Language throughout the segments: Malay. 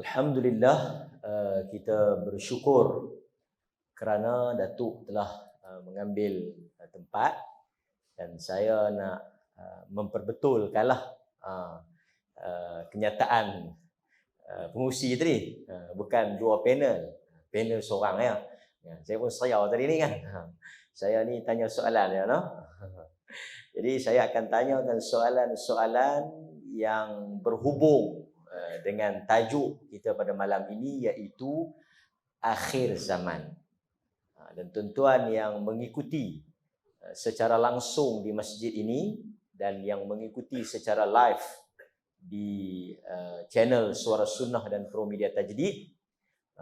Alhamdulillah, kita bersyukur kerana Datuk telah mengambil tempat dan saya nak memperbetulkanlah kenyataan pengurusi tadi. Bukan dua panel seorang ya. Saya pun seriau tadi ni kan. Saya ni tanya soalan ya, no? Jadi saya akan tanyakan soalan-soalan yang berhubung dengan tajuk kita pada malam ini, iaitu akhir zaman. Dan tuan-tuan yang mengikuti secara langsung di masjid ini dan yang mengikuti secara live di channel Suara Sunnah dan Pro Media Tajdid,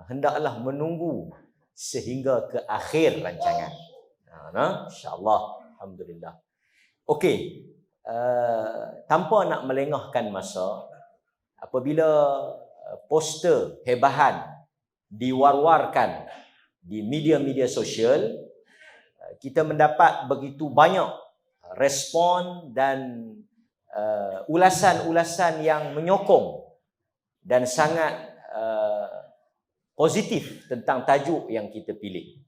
hendaklah menunggu sehingga ke akhir rancangan. InsyaAllah. Alhamdulillah. Okey, tanpa nak melengahkan masa, apabila poster hebahan diwar-warkan di media-media sosial, kita mendapat begitu banyak respon dan ulasan-ulasan yang menyokong dan sangat positif tentang tajuk yang kita pilih.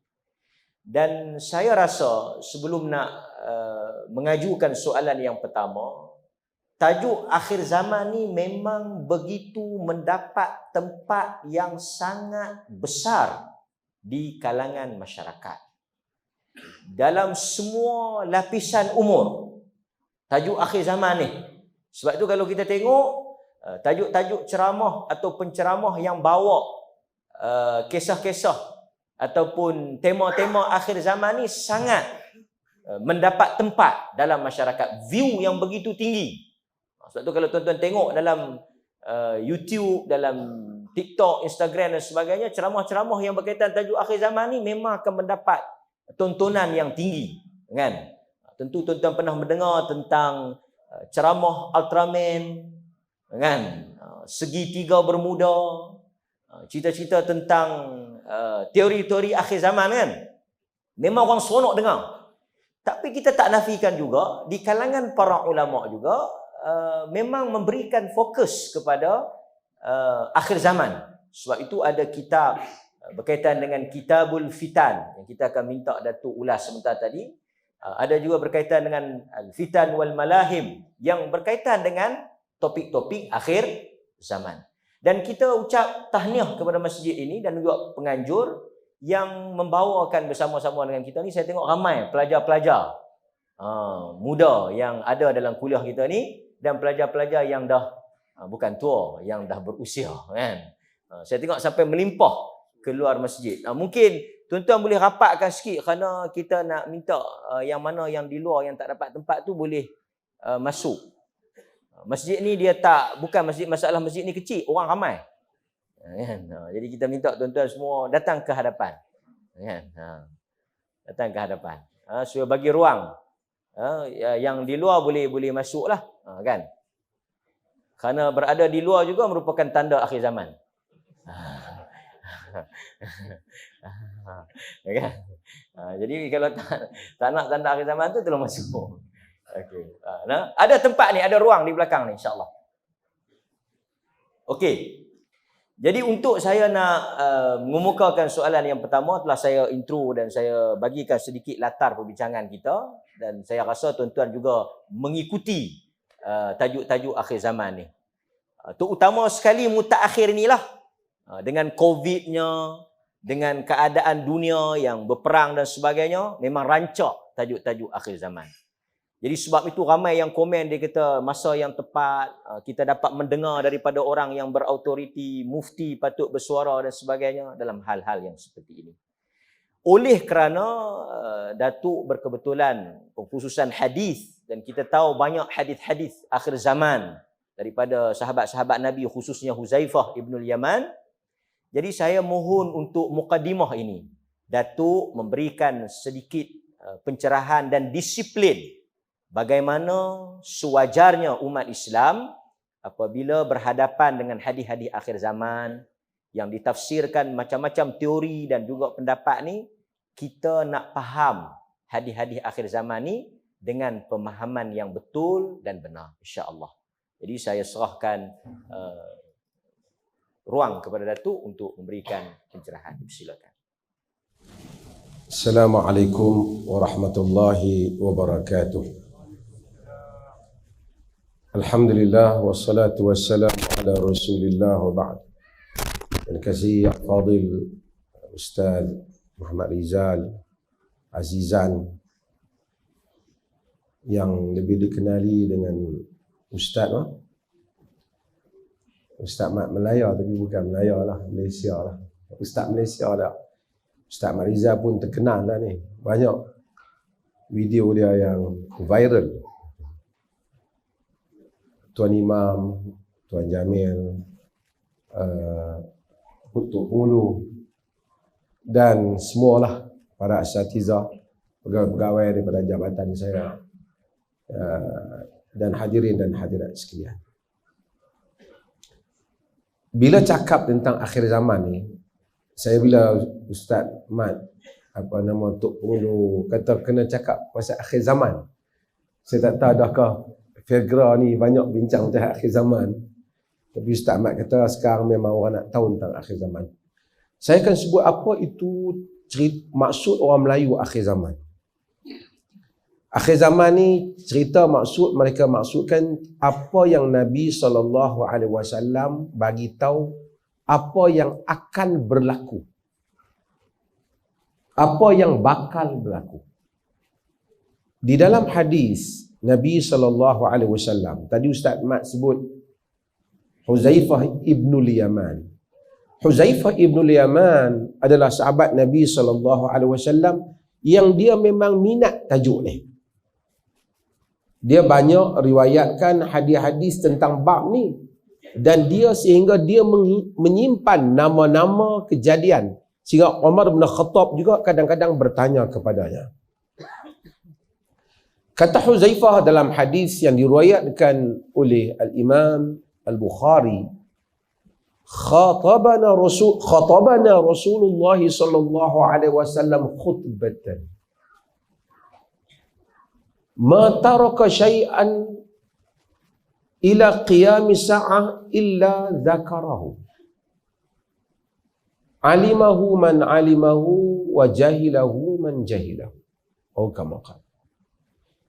Dan saya rasa sebelum nak mengajukan soalan yang pertama, tajuk akhir zaman ni memang begitu mendapat tempat yang sangat besar di kalangan masyarakat. Dalam semua lapisan umur, tajuk akhir zaman ni. Sebab tu kalau kita tengok tajuk-tajuk ceramah atau penceramah yang bawa kisah-kisah ataupun tema-tema akhir zaman ni sangat mendapat tempat dalam masyarakat. View yang begitu tinggi. Sebab tu kalau tuan-tuan tengok dalam YouTube, dalam TikTok, Instagram dan sebagainya, ceramah-ceramah yang berkaitan tajuk akhir zaman ni memang akan mendapat tontonan yang tinggi, kan? Tentu tuan-tuan pernah mendengar tentang ceramah Ultraman, kan? Segitiga Bermuda, cerita-cerita tentang teori-teori akhir zaman, kan? Memang orang seronok dengar. Tapi kita tak nafikan juga di kalangan para ulama juga memang memberikan fokus kepada akhir zaman. Sebab itu ada kitab berkaitan dengan Kitabul Fitan yang kita akan minta Datuk ulas sebentar tadi. Ada juga berkaitan dengan Al-Fitan wal Malahim yang berkaitan dengan topik-topik akhir zaman. Dan kita ucap tahniah kepada masjid ini dan juga penganjur yang membawakan bersama-sama dengan kita ni. Saya tengok ramai pelajar-pelajar muda yang ada dalam kuliah kita ni dan pelajar-pelajar yang dah bukan tua, yang dah berusia, kan. Saya tengok sampai melimpah keluar masjid. Mungkin tuan-tuan boleh rapatkan sikit kerana kita nak minta yang mana yang di luar yang tak dapat tempat tu boleh masuk. Masjid ni dia bukan masalah masjid ni kecil, orang ramai. Kan? Jadi kita minta tuan-tuan semua datang ke hadapan. Kan? Datang ke hadapan. Supaya bagi ruang. Yang di luar boleh masuklah, kan? Kerana berada di luar juga merupakan tanda akhir zaman. Kan? Jadi kalau tak nak tanda akhir zaman tu tolong masuk. Okey. Ada tempat ni, ada ruang di belakang ni, insya-Allah. Okey. Jadi untuk saya nak mengemukakan soalan yang pertama, telah saya intro dan saya bagikan sedikit latar perbincangan kita, dan saya rasa tuan-tuan juga mengikuti tajuk-tajuk akhir zaman ni. Terutama sekali mutakhir inilah, dengan COVID-nya, dengan keadaan dunia yang berperang dan sebagainya, memang rancak tajuk-tajuk akhir zaman. Jadi sebab itu ramai yang komen, dia kata masa yang tepat, kita dapat mendengar daripada orang yang berautoriti, mufti patut bersuara dan sebagainya dalam hal-hal yang seperti ini. Oleh kerana Datuk berkebetulan pengkhususan hadis, dan kita tahu banyak hadis-hadis akhir zaman daripada sahabat-sahabat Nabi, khususnya Huzaifah ibnul Yaman. Jadi saya mohon untuk mukadimah ini, Datuk memberikan sedikit pencerahan dan disiplin bagaimana sewajarnya umat Islam apabila berhadapan dengan hadis-hadis akhir zaman yang ditafsirkan macam-macam teori dan juga pendapat ni, kita nak faham hadis-hadis akhir zaman ni dengan pemahaman yang betul dan benar, insya-Allah. Jadi saya serahkan ruang kepada Datuk untuk memberikan pencerahan. Silakan. Assalamualaikum warahmatullahi wabarakatuh. Alhamdulillah wassalatu wassalamu ala Rasulillah wa ba'd. Terima kasih Fadil Ustaz Muhammad Rizal Azizan yang lebih dikenali dengan Ustaz Ustaz Mat Melaya, tapi bukan Melaya lah, Malaysia lah. Ustaz Malaysia lah. Ustaz Mat Rizal pun terkenal lah ni. Banyak video dia yang viral. Tuan Imam, Tuan Jamil, Untuk Hulu dan semualah para asatizah, pegawai daripada jabatan saya, dan hadirin dan hadirat sekalian. Bila cakap tentang akhir zaman ni, saya bila Ustaz Mat Tok Pengulu kata kena cakap pasal akhir zaman, saya tak tahu adakah Fairgra ni banyak bincang tentang akhir zaman. Tapi Ustaz Mat kata sekarang memang orang nak tahu tentang akhir zaman. Saya akan sebut apa itu maksud orang Melayu akhir zaman. Akhir zaman ni cerita maksud, mereka maksudkan apa yang Nabi SAW bagi tahu, apa yang akan berlaku, apa yang bakal berlaku. Di dalam hadis Nabi SAW, tadi Ustaz Mat sebut Huzaifah ibnul Yaman. Huzaifah ibnul Yaman adalah sahabat Nabi SAW yang dia memang minat tajuk ni. Dia banyak riwayatkan hadis-hadis tentang bab ni, dan dia sehingga dia menyimpan nama-nama kejadian, sehingga Umar bin Khattab juga kadang-kadang bertanya kepadanya. Kata Huzaifah dalam hadis yang diriwayatkan oleh Al-Imam Al-Bukhari, khatabana Rasulullah sallallahu alaihi wasallam khutbatan ma taraka syai'an ila qiyam sa'ah illa dzakarahu alimahu man alimahu wa jahilahu man jahilahu. Oh, kama qala.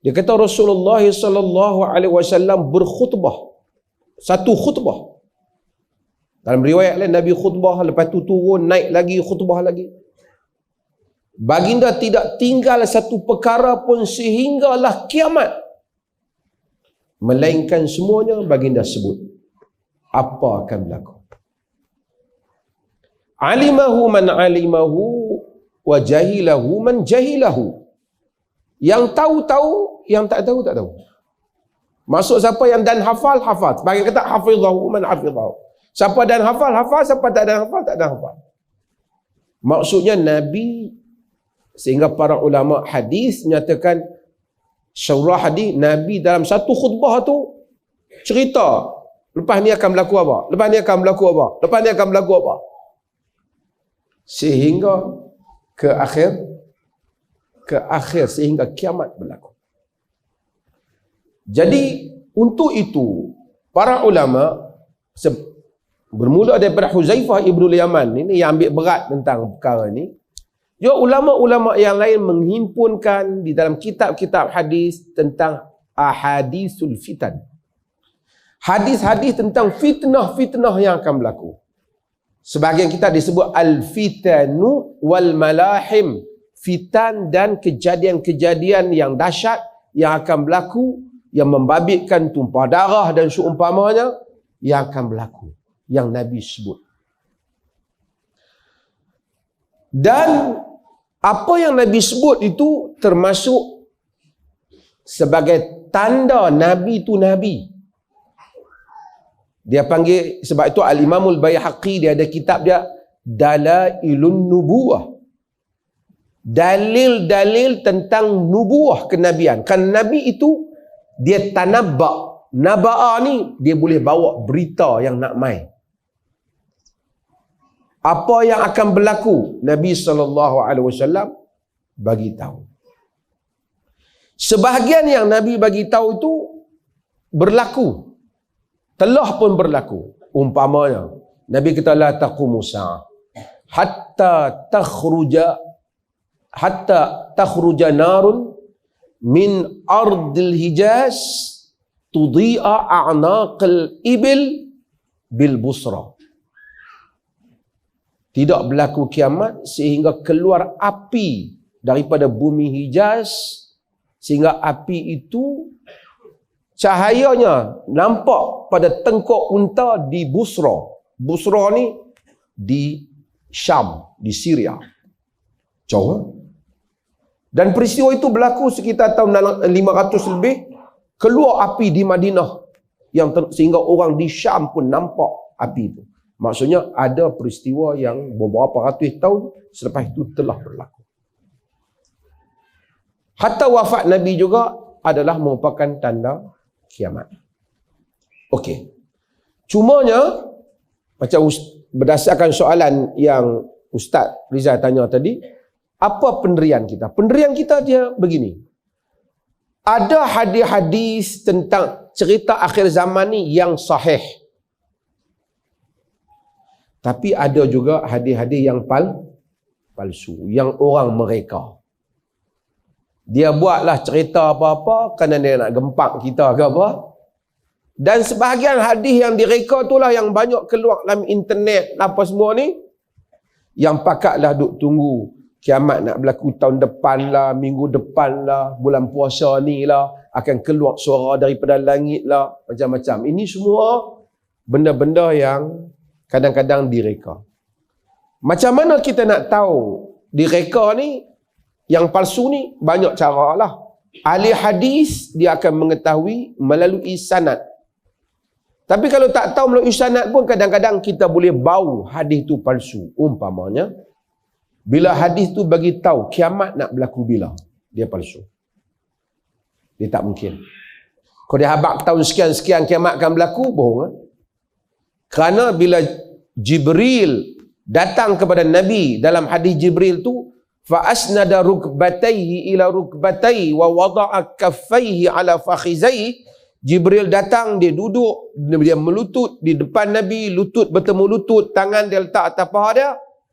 Dia kata Rasulullah sallallahu alaihi wasallam berkhutbah, satu khutbah. Dalam riwayat lain Nabi khutbah, lepas tu turun naik lagi khutbah lagi. Baginda tidak tinggal satu perkara pun sehinggalah kiamat, melainkan semuanya baginda sebut apa akan berlaku. Alimahu man alimahu wa jahilahu man jahilahu. Yang tahu, yang tak tahu, tak tahu. Maksud siapa yang dan hafal, hafal. Sebagai kata hafizahu man hafizahu. Siapa dan hafal, hafal. Siapa tak dan hafal, tak dan hafal. Maksudnya Nabi, sehingga para ulama hadis menyatakan, syurah hadis, Nabi dalam satu khutbah tu cerita, lepas ni akan berlaku apa? Lepas ni akan berlaku apa? Lepas ni akan berlaku apa? Sehingga ke akhir sehingga kiamat berlaku. Jadi untuk itu para ulama bermula daripada Huzaifah ibnul Yaman ini yang ambil berat tentang perkara ini. Ya, ulama-ulama yang lain menghimpunkan di dalam kitab-kitab hadis tentang ahadisul fitan. Hadis-hadis tentang fitnah-fitnah yang akan berlaku. Sebahagian kitab disebut al-fitanu wal malahim. Fitan dan kejadian-kejadian yang dahsyat yang akan berlaku, yang membabitkan tumpah darah dan seumpamanya, yang akan berlaku, yang Nabi sebut. Dan apa yang Nabi sebut itu termasuk sebagai tanda Nabi itu Nabi. Dia panggil, sebab itu Al-Imamul Baihaqi dia ada kitab dia Dalailun Nubuwah. Dalil-dalil tentang nubuah kenabian. Kan Nabi itu dia tanabba. Naba'a ni dia boleh bawa berita yang nak mai. Apa yang akan berlaku, Nabi SAW bagi tahu. Sebahagian yang Nabi bagi tahu itu berlaku. Telah pun berlaku. Umpamanya, Nabi kata la taqumu sa'ah hatta takhruja narun min ardil Hijaz tudhi'a a'naqal ibil bil Busra. Tidak berlaku kiamat sehingga keluar api daripada bumi Hijaz, sehingga api itu cahayanya nampak pada tengkok unta di Busra. Busra ni di Syam, di Syria. Jauh. Dan peristiwa itu berlaku sekitar tahun 500 lebih. Keluar api di Madinah sehingga orang di Syam pun nampak api itu. Maksudnya ada peristiwa yang beberapa ratus tahun selepas itu telah berlaku. Hatta wafat Nabi juga adalah merupakan tanda kiamat. Okey. Cumanya macam berdasarkan soalan yang Ustaz Rizal tanya tadi, apa pendirian kita? Pendirian kita dia begini. Ada hadis-hadis tentang cerita akhir zaman ni yang sahih. Tapi ada juga hadis-hadis yang palsu, yang orang mereka. Dia buatlah cerita apa-apa kerana dia nak gempak kita ke apa. Dan sebahagian hadis yang direka itulah yang banyak keluar dalam internet apa semua ni, yang pakatlah duk tunggu kiamat nak berlaku tahun depan lah, minggu depan lah, bulan puasa ni lah, akan keluar suara daripada langit lah, macam-macam. Ini semua benda-benda yang kadang-kadang direka. Macam mana kita nak tahu direka ni, yang palsu ni? Banyak cara lah. Ahli hadis dia akan mengetahui melalui sanad. Tapi kalau tak tahu melalui sanad pun kadang-kadang kita boleh bau hadis tu palsu. Umpamanya, bila hadis tu bagi tahu kiamat nak berlaku bila, dia palsu. Dia tak mungkin. Kalau dia habaq tahun sekian-sekian kiamat akan berlaku, bohong. Kerana bila Jibril datang kepada Nabi dalam hadis Jibril tu, fa asnada rukbatayhi ila rukbatayhi wa wada'a kaffayhi ala fakhizayhi. Jibril datang, dia duduk, dia melutut di depan Nabi, lutut bertemu lutut, tangan dia letak atas paha dia.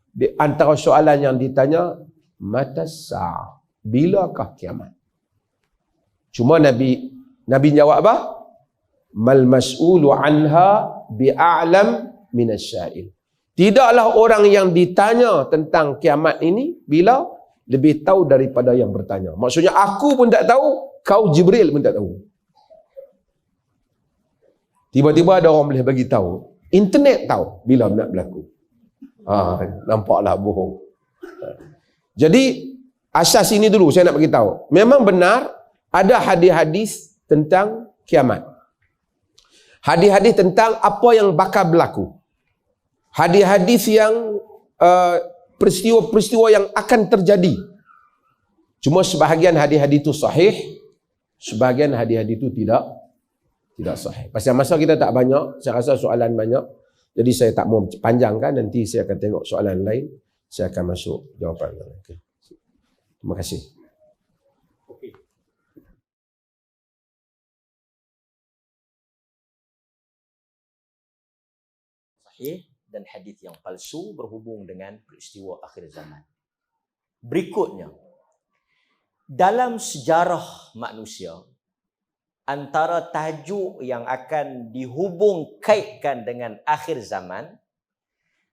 Di antara soalan yang ditanya, mata sa'ah, bilakah kiamat? Cuma Nabi jawab apa? Mal mas'ulu anha bi'a'lam minasya'il. Tidaklah orang yang ditanya tentang kiamat ini bila lebih tahu daripada yang bertanya. Maksudnya aku pun tak tahu, kau Jibril pun tak tahu. Tiba-tiba ada orang boleh bagi tahu. Internet tahu bila nak berlaku. Nampaklah bohong. Jadi asas ini dulu saya nak bagi tahu. Memang benar ada hadis-hadis tentang kiamat. Hadis-hadis tentang apa yang bakal berlaku. Hadis-hadis yang peristiwa-peristiwa yang akan terjadi. Cuma sebahagian hadis-hadis itu sahih, sebahagian hadis-hadis itu tidak sahih. Pasal masa kita tak banyak, saya rasa soalan banyak. Jadi saya tak mau panjangkan, nanti saya akan tengok soalan lain, saya akan masuk jawapan. Okay. Terima kasih. Sahih dan hadis yang palsu berhubung dengan peristiwa akhir zaman. Berikutnya, dalam sejarah manusia, antara tajuk yang akan dihubung kaitkan dengan akhir zaman,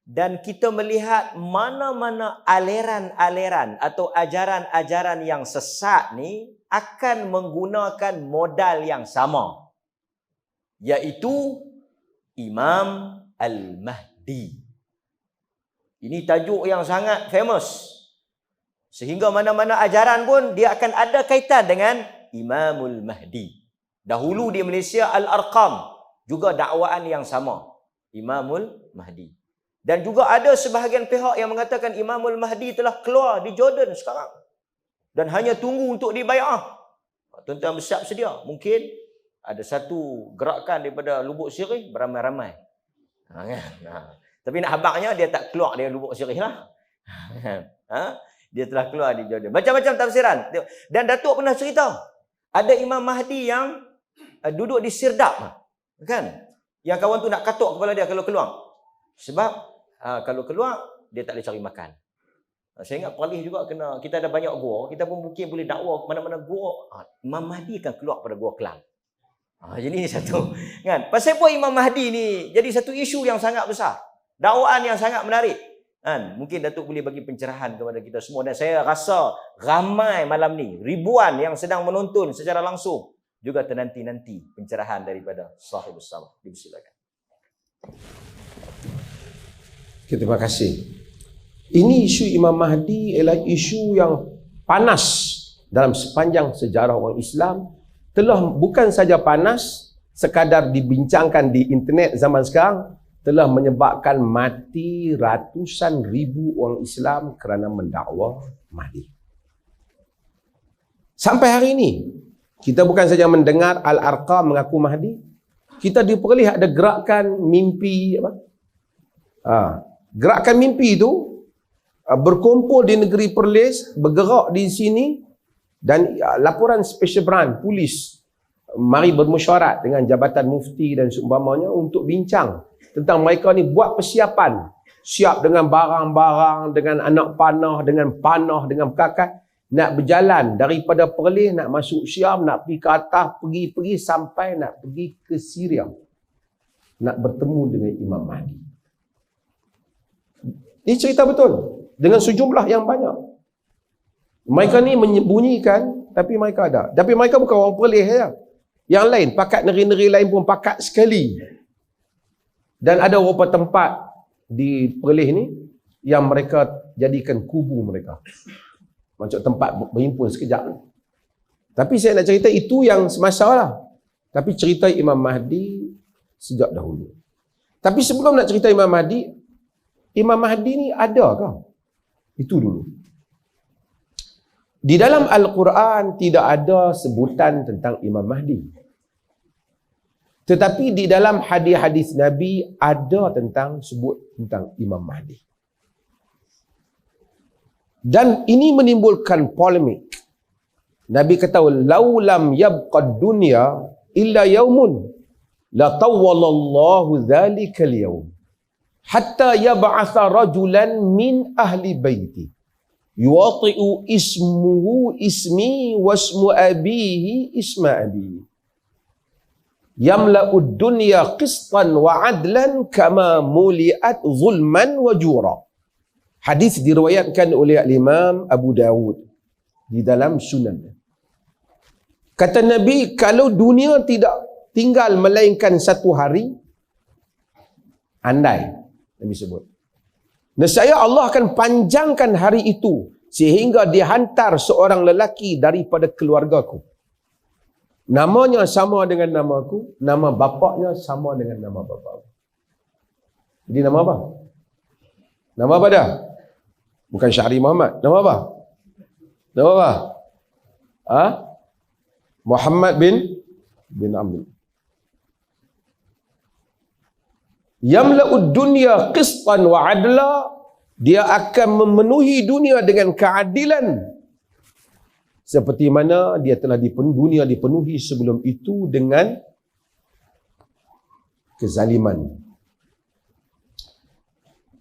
dan kita melihat mana-mana aliran-aliran atau ajaran-ajaran yang sesat ni akan menggunakan modal yang sama, iaitu Imam Al-Mahdi. Ini tajuk yang sangat famous, sehingga mana-mana ajaran pun dia akan ada kaitan dengan Imamul Mahdi. Dahulu di Malaysia, Al-Arqam juga dakwaan yang sama, Imamul Mahdi. Dan juga ada sebahagian pihak yang mengatakan Imamul Mahdi telah keluar di Jordan sekarang dan hanya tunggu untuk dibai'ah. Tuan-tuan bersiap sedia. Mungkin ada satu gerakan daripada Lubuk Sirih beramai-ramai. Tapi nak habaqnya dia tak keluar dari Lubuk Sirih lah. Dia telah keluar di Jordan. Macam-macam tafsiran. Dan Datuk pernah cerita, ada Imam Mahdi yang duduk di Sirdap, kan? Yang kawan tu nak katuk kepala dia kalau keluar. Sebab kalau keluar, dia tak boleh cari makan. Saya ingat Perlis juga kita ada banyak gua, kita pun mungkin boleh dakwah ke mana-mana gua. Imam Mahdi akan keluar pada gua Kelang. Jadi ini satu. Kan? Pasal apa Imam Mahdi ni jadi satu isu yang sangat besar. Dakwaan yang sangat menarik. Kan? Mungkin Datuk boleh bagi pencerahan kepada kita semua. Dan saya rasa ramai malam ni, ribuan yang sedang menonton secara langsung juga ternanti-nanti pencerahan daripada Sahibus Samah. Dipersilakan. Terima kasih. Ini isu Imam Mahdi ialah isu yang panas dalam sepanjang sejarah orang Islam. Telah bukan saja panas sekadar dibincangkan di internet zaman sekarang, telah menyebabkan mati ratusan ribu orang Islam kerana mendakwa Mahdi. Sampai hari ini, kita bukan saja mendengar Al-Arqam mengaku Mahdi, kita diperoleh ada gerakan mimpi gerakan mimpi itu berkumpul di negeri Perlis, bergerak di sini, dan laporan Special Branch Polis mari bermesyuarat dengan Jabatan Mufti dan seumpamanya untuk bincang tentang mereka ni buat persiapan, siap dengan barang-barang, dengan anak panah, dengan kakat, nak berjalan daripada Perlis, nak masuk Syam, nak pergi ke atas, pergi sampai nak pergi ke Syria, nak bertemu dengan Imam Mahdi. Ini cerita betul. Dengan sejumlah yang banyak. Mereka ni menyembunyikan, tapi mereka ada. Tapi mereka bukan orang Perlis saja. Yang lain, pakat negeri-negeri lain pun pakat sekali. Dan ada beberapa tempat di Perlis ni yang mereka jadikan kubu mereka. Macam tempat berhimpun sekejap. Tapi saya nak cerita itu yang semasa lah. Tapi cerita Imam Mahdi sejak dahulu. Tapi sebelum nak cerita Imam Mahdi ni ada ke? Itu dulu. Di dalam Al-Quran tidak ada sebutan tentang Imam Mahdi. Tetapi di dalam hadis-hadis Nabi ada sebut tentang Imam Mahdi. Dan ini menimbulkan polemik. Nabi kata, "Laulam yabqad dunya illa yaumun la tawwalallahu dzalikal yaum hatta yab'atha rajulan min ahli baiti yuwati'u ismuhu ismi wasmu abihi isma abi yamla'ud dunya qistan wa adlan kama muli'at zulman wa jura." Hadis diriwayatkan oleh Imam Abu Dawud di dalam Sunan. Kata Nabi, kalau dunia tidak tinggal melainkan satu hari, andai Nabi sebut, nescaya Allah akan panjangkan hari itu sehingga dihantar seorang lelaki daripada keluargaku. Namanya sama dengan namaku, nama bapaknya sama dengan nama bapakku. Jadi nama apa? Nama apa dah? Bukan Syahri Muhammad. Nama apa? Nama apa? Muhammad bin Amr. Yamla'ud dunya qistan wa adla, dia akan memenuhi dunia dengan keadilan seperti mana dia telah dunia dipenuhi sebelum itu dengan kezaliman.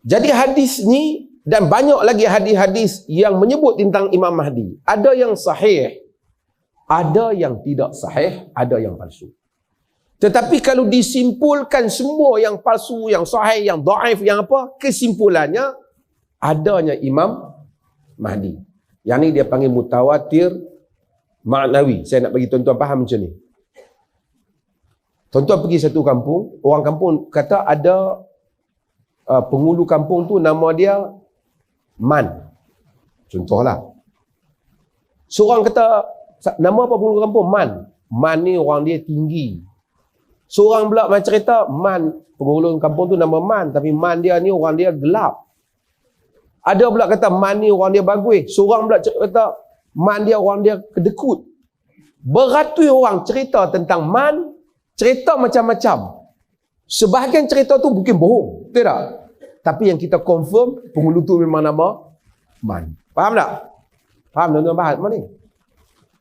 Jadi hadis ni dan banyak lagi hadis-hadis yang menyebut tentang Imam Mahdi. Ada yang sahih, ada yang tidak sahih, ada yang palsu. Tetapi kalau disimpulkan semua yang palsu, yang sahih, yang dhaif, yang apa, kesimpulannya adanya Imam Mahdi. Yang ni dia panggil mutawatir ma'nawi. Saya nak bagi tuan-tuan faham macam ni. Tuan-tuan pergi satu kampung, orang kampung kata ada penghulu kampung tu nama dia Man. Contohlah. Seorang kata, nama apa penghulu kampung? Man. Man ni orang dia tinggi. Seorang pula macam cerita, Man, penghulu kampung tu nama Man, tapi Man dia ni orang dia gelap. Ada pula kata Man ni orang dia bagus. Seorang pula kata Man dia orang dia kedekut. Beratus orang cerita tentang Man, cerita macam-macam. Sebahagian cerita tu mungkin bohong, betul tak? Tapi yang kita confirm, penghulu tu memang nama Man. Faham tak? Faham tuan-tuan bahas mana ni?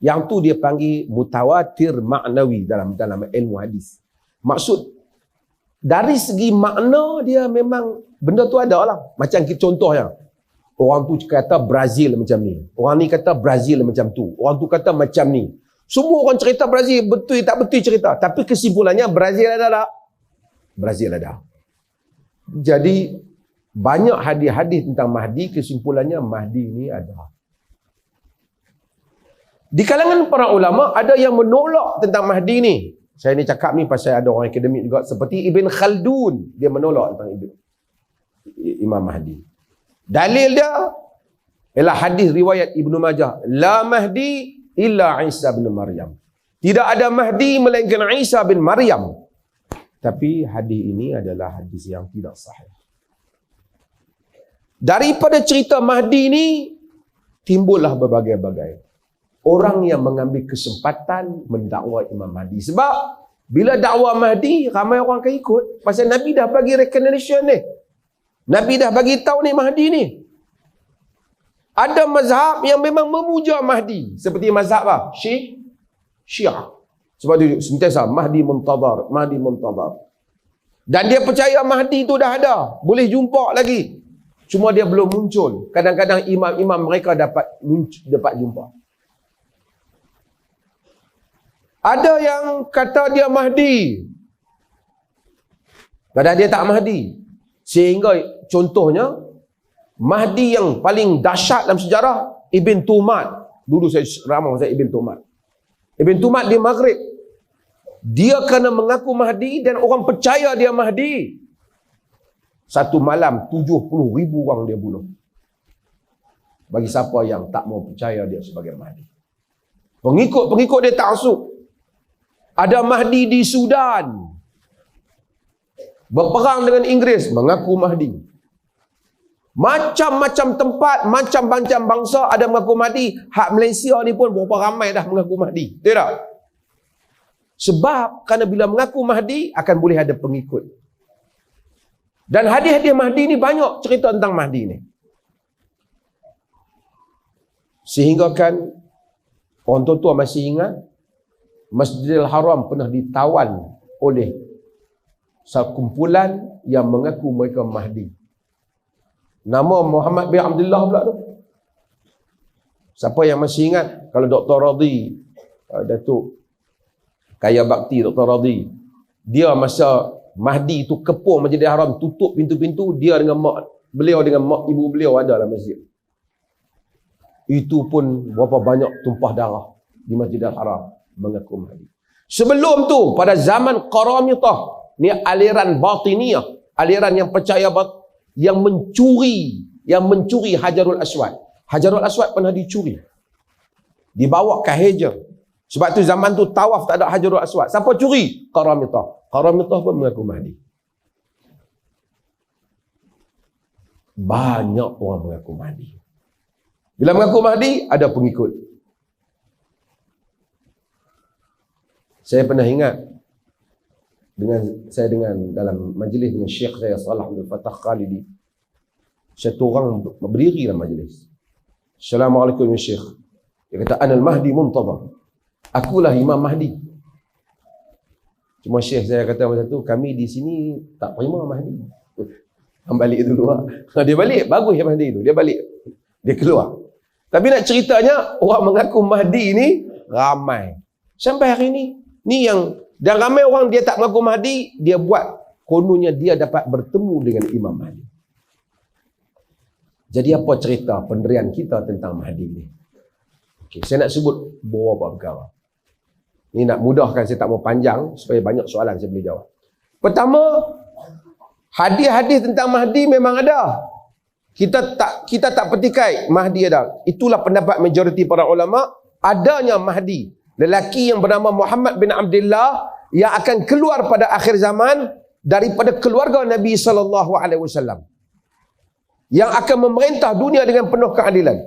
Yang tu dia panggil mutawatir ma'nawi dalam ilmu hadis. Maksud dari segi makna dia memang benda tu ada lah. Macam contohnya, orang tu kata Brazil macam ni, orang ni kata Brazil macam tu, orang tu kata macam ni. Semua orang cerita Brazil, betul tak betul cerita. Tapi kesimpulannya Brazil ada tak? Brazil ada. Jadi banyak hadis-hadis tentang Mahdi, kesimpulannya Mahdi ni ada. Di kalangan para ulama ada yang menolak tentang Mahdi ni. Saya ni cakap ni pasal ada orang akademik juga seperti Ibn Khaldun, dia menolak tentang Imam Mahdi. Dalil dia ialah hadis riwayat Ibnu Majah, la Mahdi illa Isa bin Maryam. Tidak ada Mahdi melainkan Isa bin Maryam. Tapi hadis ini adalah hadis yang tidak sahih. Daripada cerita Mahdi ni timbullah berbagai-bagai orang yang mengambil kesempatan mendakwa Imam Mahdi. Sebab bila dakwa Mahdi, ramai orang akan ikut. Pasal Nabi dah bagi recognition ni. Nabi dah bagi tahu ni Mahdi ni. Ada mazhab yang memang memuja Mahdi. Seperti mazhab apa? Syiah. Sebab tu sentiasa Mahdi muntazar, Mahdi muntazar. Dan dia percaya Mahdi tu dah ada. Boleh jumpa lagi. Cuma dia belum muncul. Kadang-kadang imam-imam mereka dapat jumpa. Ada yang kata dia Mahdi, padahal dia tak Mahdi. Sehingga contohnya Mahdi yang paling dahsyat dalam sejarah Ibn Tumat. Dulu saya ramai pasal Ibn Tumat. Ibn Tumat di Maghrib. Dia kena mengaku Mahdi dan orang percaya dia Mahdi. Satu malam 70,000 orang dia bunuh. Bagi siapa yang tak mau percaya dia sebagai Mahdi. Pengikut-pengikut dia taksub. Ada Mahdi di Sudan. Berperang dengan Inggeris, mengaku Mahdi. Macam-macam tempat, macam-macam bangsa ada mengaku Mahdi. Hak Malaysia ni pun berapa ramai dah mengaku Mahdi. Betul tak? Sebab kerana bila mengaku Mahdi, akan boleh ada pengikut. Dan hadis-hadis Mahdi ni banyak cerita tentang Mahdi ni. Sehingga kan orang tua-tua masih ingat Masjidil Haram pernah ditawan oleh sekumpulan yang mengaku mereka Mahdi. Nama Muhammad bin Abdullah pula tu. Siapa yang masih ingat? Kalau Dr. Radhi, Datuk Kaya Bakti Dr. Radhi, dia masa Mahdi tu kepung Masjidil Haram, tutup pintu-pintu, dia dengan mak beliau dengan mak ibu beliau ada dalam masjid. Itu pun berapa banyak tumpah darah di Masjidil Haram mengaku Mahdi. Sebelum tu pada zaman Qaramitah, ni aliran batiniyah, aliran yang percaya yang mencuri Hajarul Aswad. Hajarul Aswad pernah dicuri. Dibawa ke Hijr. Sebab tu zaman tu tawaf tak ada Hajarul Aswad. Siapa curi? Qaramitah. Qaramitah pun mengaku Mahdi. Banyak orang mengaku Mahdi. Bila mengaku Mahdi, ada pengikut. Saya pernah ingat dengan dalam majlis dengan Syekh saya Salah Abdul Fattah Khalidi. Satu orang berdiri dalam majlis. Assalamualaikum ya Syekh. Dia kata Anal Mahdi muntazar. Akulah Imam Mahdi. Cuma Syekh saya kata masa tu, kami di sini tak terima Mahdi. Balik dulu lah. Dia balik, bagus ya Mahdi tu. Dia balik. Dia keluar. Tapi nak ceritanya, orang mengaku Mahdi ni ramai. Sampai hari ni. Ni yang, dan ramai orang dia tak mengaku Mahdi, dia buat kononnya dia dapat bertemu dengan Imam Mahdi. Jadi apa cerita pendirian kita tentang Mahdi ni? Okay, saya nak sebut beberapa perkara. Ini nak mudahkan, saya tak mau panjang supaya banyak soalan saya boleh jawab. Pertama, hadis-hadis tentang Mahdi memang ada. Kita tak petikai Mahdi ada. Itulah pendapat majoriti para ulama, adanya Mahdi. Lelaki yang bernama Muhammad bin Abdullah yang akan keluar pada akhir zaman daripada keluarga Nabi SAW, yang akan memerintah dunia dengan penuh keadilan.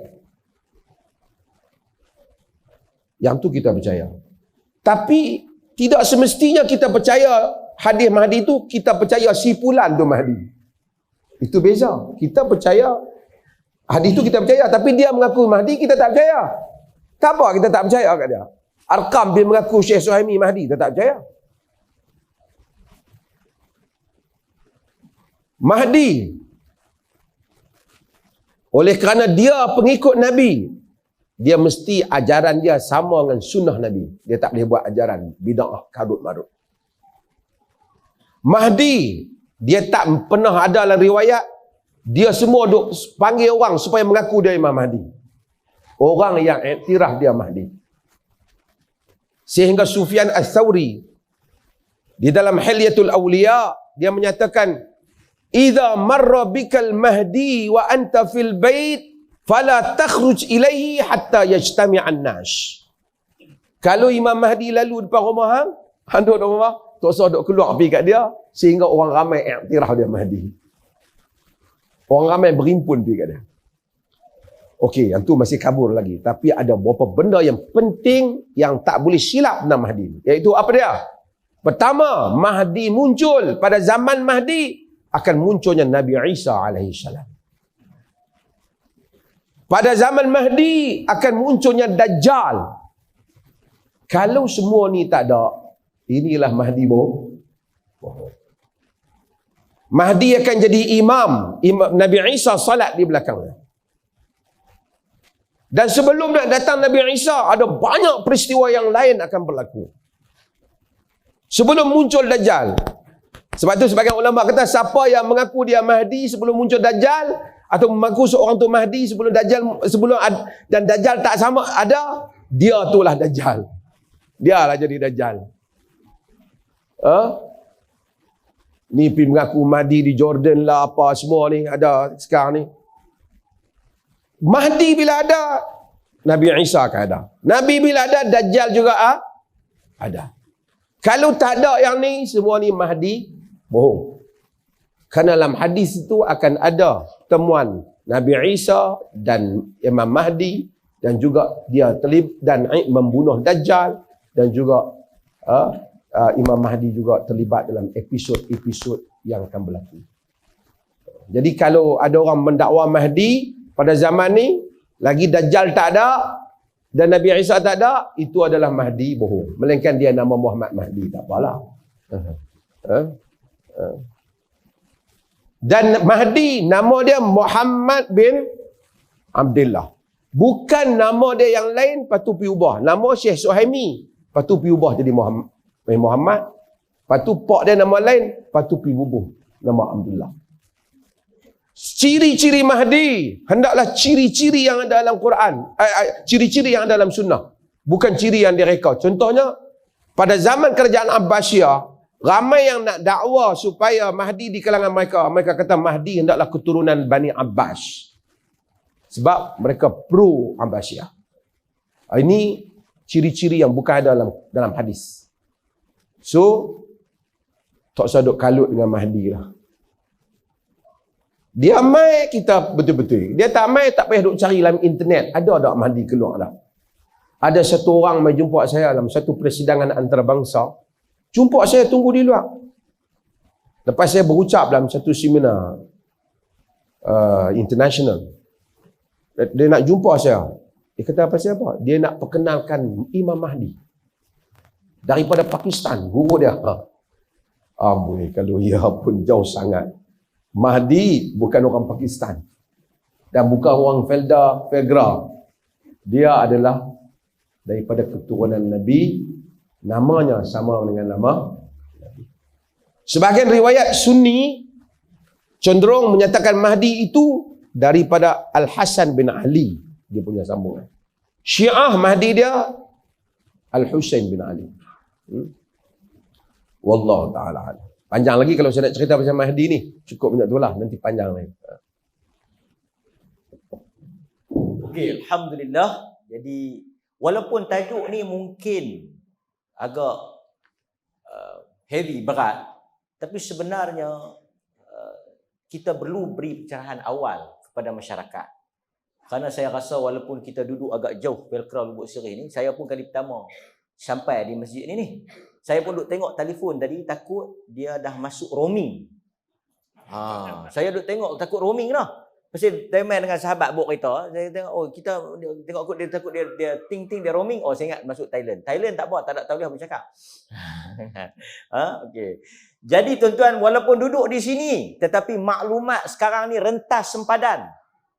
Yang tu kita percaya. Tapi tidak semestinya kita percaya hadis Mahdi itu, kita percaya sipulan tu Mahdi. Itu beza. Kita percaya hadis itu kita percaya, tapi dia mengaku Mahdi kita tak percaya. Tak apa kita tak percaya kat dia. Arkam dia mengaku Syekh Suhaimi Mahdi, kita tak percaya. Mahdi, oleh kerana dia pengikut Nabi, dia mesti ajaran dia sama dengan sunnah Nabi. Dia tak boleh buat ajaran bid'ah karut marut. Mahdi, dia tak pernah ada dalam riwayat, dia semua duk panggil orang supaya mengaku dia Imam Mahdi. Orang yang iktiraf dia Mahdi. Sehingga Sufyan Ats-Tsauri di dalam Hilyatul Awliya, dia menyatakan, "Idza marra bikal mahdi wa anta fil bait, fala takhruj ilaihi hatta yajtami'an nas." Kalau Imam Mahdi lalu depan rumah hang, hang duduk dalam rumah, tak usah duk keluar pergi kat dia, sehingga orang ramai iktiraf dia Mahdi. Orang ramai berimpun pergi kat dia. Okey, yang tu masih kabur lagi. Tapi ada beberapa benda yang penting yang tak boleh silap tentang Mahdi. Iaitu apa dia? Pertama, Mahdi muncul. Pada zaman Mahdi akan munculnya Nabi Isa AS. Pada zaman Mahdi akan munculnya Dajjal. Kalau semua ni tak ada, inilah Mahdi bohong. Mahdi akan jadi imam. Nabi Isa salat di belakangnya. Dan sebelum nak datang Nabi Isa, ada banyak peristiwa yang lain akan berlaku. Sebelum muncul Dajjal. Sebab tu sebagian ulama kata, siapa yang mengaku dia Mahdi sebelum muncul Dajjal, atau mengaku seorang tu Mahdi sebelum Dajjal, dan Dajjal tak sama ada, dia itulah Dajjal. Dialah jadi Dajjal. Ni pergi mengaku Mahdi di Jordan lah, apa semua ni ada sekarang ni. Mahdi bila ada, Nabi Isa akan ada. Nabi bila ada, Dajjal juga ada. Kalau tak ada yang ni, semua ni Mahdi bohong. Kerana dalam hadis itu akan ada temuan Nabi Isa dan Imam Mahdi, dan juga dia dan membunuh Dajjal, dan juga Imam Mahdi juga terlibat dalam episod-episod yang akan berlaku. Jadi kalau ada orang mendakwa Mahdi pada zaman ni, lagi Dajjal tak ada dan Nabi Isa tak ada, itu adalah Mahdi bohong. Melainkan dia nama Muhammad Mahdi, tak apalah. Dan Mahdi, nama dia Muhammad bin Abdullah. Bukan nama dia yang lain, lepas tu pergi ubah. Nama Syekh Suhaimi, lepas tu pergi ubah jadi Muhammad. Lepas tu pak dia nama lain, lepas tu pergi bubuh nama Abdullah. Ciri-ciri Mahdi hendaklah ciri-ciri yang ada dalam Quran, ciri-ciri yang ada dalam sunnah, bukan ciri yang direka. Contohnya, pada zaman kerajaan Abbasiyah, ramai yang nak dakwa supaya Mahdi di kalangan mereka. Mereka kata Mahdi hendaklah keturunan Bani Abbas, sebab mereka pro Abbasiyah. Ini ciri-ciri yang bukan ada dalam hadis. So, tak usah duk kalut dengan Mahdi lah. Dia mai, kita betul-betul. Dia tak mai, tak payah duk cari dalam internet. Ada tak Mahdi keluar tak? Ada satu orang mai jumpa saya dalam satu persidangan antarabangsa. Jumpa saya tunggu di luar. Lepas saya berucap dalam satu seminar international. Dia nak jumpa saya. Dia kata apa siapa? Dia nak perkenalkan Imam Mahdi. Daripada Pakistan, guru dia. Amboi, kalau ia pun jauh sangat. Mahdi bukan orang Pakistan dan bukan orang Felgra. Dia adalah daripada keturunan Nabi, namanya sama dengan nama Nabi. Sebahagian riwayat Sunni cenderung menyatakan Mahdi itu daripada Al-Hasan bin Ali, dia punya sambungan. Syiah Mahdi dia Al-Husain bin Ali. Wallahu ta'ala alam. Panjang lagi kalau saya nak cerita pasal Mahdi ni. Cukup banyak tu lah. Nanti panjang lagi. Okey, Alhamdulillah. Jadi, walaupun tajuk ni mungkin agak heavy, berat. Tapi sebenarnya, kita perlu beri pencerahan awal kepada masyarakat. Kerana saya rasa walaupun kita duduk agak jauh Velcro Lubuk Sirih ni, saya pun kali pertama sampai di masjid ni. Saya pun duk tengok telefon tadi, takut dia dah masuk roaming. Saya duk tengok takut roaming dah. Pasal Taiman dengan sahabat bawa kereta, saya tengok kita tengok kot dia takut dia ting dia roaming. Saya ingat masuk Thailand. Thailand tak apa, tak nak tahu dia bercakap. Okey. Jadi tuan-tuan, walaupun duduk di sini, tetapi maklumat sekarang ni rentas sempadan.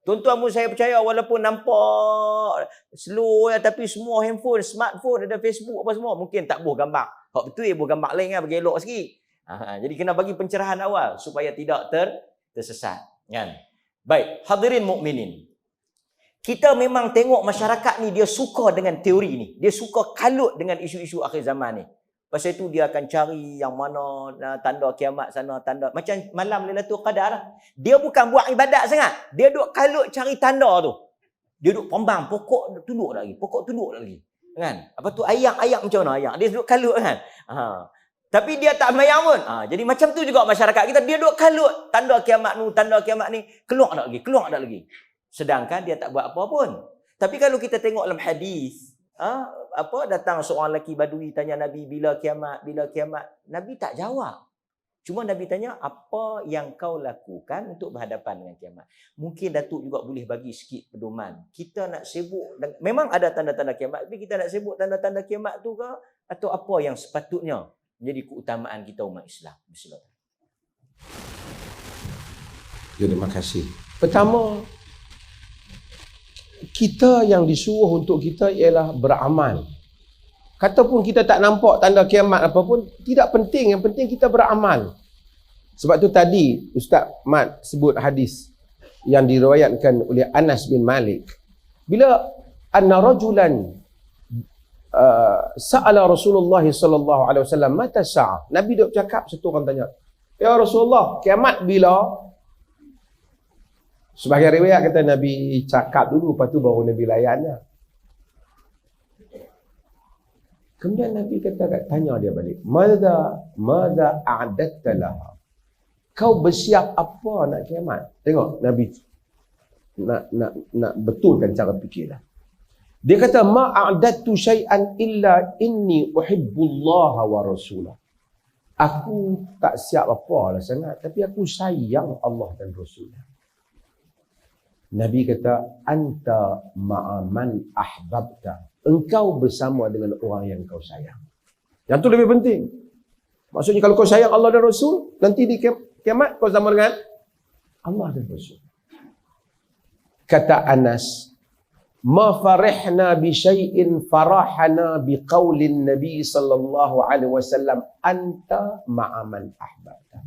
Tuan-tuan pun saya percaya walaupun nampak slow tapi semua handphone, smartphone, ada Facebook apa semua, mungkin tak boleh gambar. Hak betul boleh gambar lain kan, bagi elok sikit. Jadi kena bagi pencerahan awal supaya tidak tersesat, kan? Baik, hadirin mukminin. Kita memang tengok masyarakat ni dia suka dengan teori ni. Dia suka kalut dengan isu-isu akhir zaman ni. Pasal itu dia akan cari yang mana tanda kiamat sana, tanda macam malam Lailatul Qadar. Dia bukan buat ibadat sangat. Dia duk kalut cari tanda tu. Dia duk pembang pokok tunduk lagi, pokok tunduk lagi. Kan? Apa tu ayak macam mana ayak? Dia duk kalut kan. Tapi dia tak sembahyang pun. Jadi macam tu juga masyarakat kita. Dia duk kalut. Tanda kiamat ni. Keluar tak lagi. Sedangkan dia tak buat apa pun. Tapi kalau kita tengok dalam hadis, datang seorang lelaki badui tanya Nabi, bila kiamat? Nabi tak jawab. Cuma Nabi tanya, apa yang kau lakukan untuk berhadapan dengan kiamat? Mungkin Datuk juga boleh bagi sikit pedoman. Kita nak sibuk, memang ada tanda-tanda kiamat, tapi kita nak sibuk tanda-tanda kiamat tu ke? Atau apa yang sepatutnya menjadi keutamaan kita umat Islam? Bismillah. Terima kasih. Pertama, kita yang disuruh untuk kita ialah beramal. Katapun kita tak nampak tanda kiamat apa pun, tidak penting. Yang penting kita beramal. Sebab tu tadi Ustaz Mat sebut hadis yang diriwayatkan oleh Anas bin Malik. Bila anna rajulan sa'ala Rasulullah sallallahu alaihi wasallam mata sa'ah. Nabi duk cakap, satu orang tanya, "Ya Rasulullah, kiamat bila?" Sebahagian riwayat kata Nabi cakap dulu, lepas tu baru Nabi layannya. Kemudian Nabi tanya dia balik, "Madza a'datta laha?" Kau bersiap apa nak kiamat? Tengok Nabi nak betulkan cara fikirlah. Dia kata, "Ma a'dattu syai'an illa inni uhibbullaha wa rasulah." Aku tak siap apa lah sangat, tapi aku sayang Allah dan Rasulnya. Nabi kata, "Anta ma'aman ahbabta." Engkau bersama dengan orang yang kau sayang. Yang tu lebih penting. Maksudnya kalau kau sayang Allah dan Rasul, nanti di kiamat kau sama dengan Allah dan Rasul. Kata Anas, "Ma farihna bi syai'in farahana bi qaulin Nabi sallallahu alaihi wasallam, anta ma'aman ahbabta."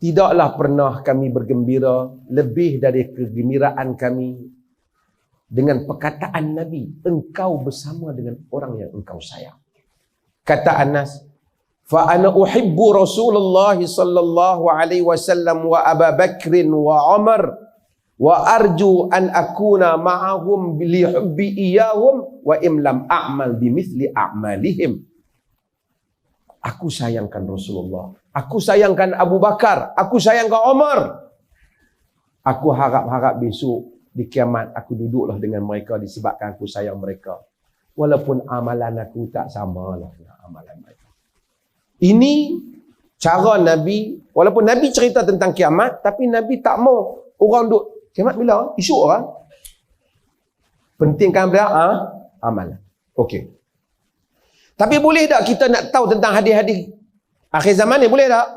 Tidaklah pernah kami bergembira lebih dari kegembiraan kami dengan perkataan Nabi, engkau bersama dengan orang yang engkau sayang. Kata Anas, "Fa ana uhibbu Rasulullah sallallahu alaihi wasallam wa Abu Bakr wa Umar wa arju an akuna ma'ahum li hubbi iyahum wa im lam a'mal bimithli a'malihim." Aku sayangkan Rasulullah, aku sayangkan Abu Bakar, aku sayangkan Umar. Aku harap-harap besok di kiamat aku duduklah dengan mereka disebabkan aku sayang mereka. Walaupun amalan aku tak samalah dengan amalan mereka. Ini cara Nabi, walaupun Nabi cerita tentang kiamat, tapi Nabi tak mau orang duk, kiamat bila? Esok lah. Pentingkan amalan. Okey. Tapi boleh tak kita nak tahu tentang hadis-hadis akhir zaman ni? Boleh tak?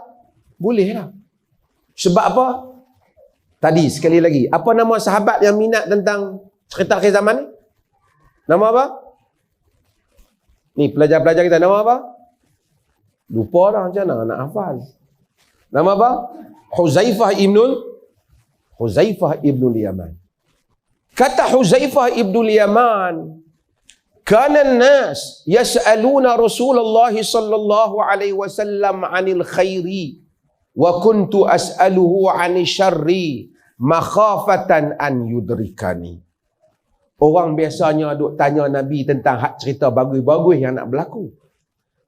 Boleh tak? Sebab apa? Tadi sekali lagi, apa nama sahabat yang minat tentang cerita akhir zaman ni? Nama apa? Ni pelajar-pelajar kita, nama apa? Lupa dah macam mana nak hafal. Nama apa? Huzaifah ibnul Yaman. Kata Huzaifah ibnul Yaman, "Kana an-nas yas'aluna Rasulullah sallallahu alaihi wasallam 'anil khairi wa kuntu as'aluhu 'anil syarri makhafatan an yudrikani." Orang biasanya duk tanya Nabi tentang hak cerita bagus-bagus yang nak berlaku.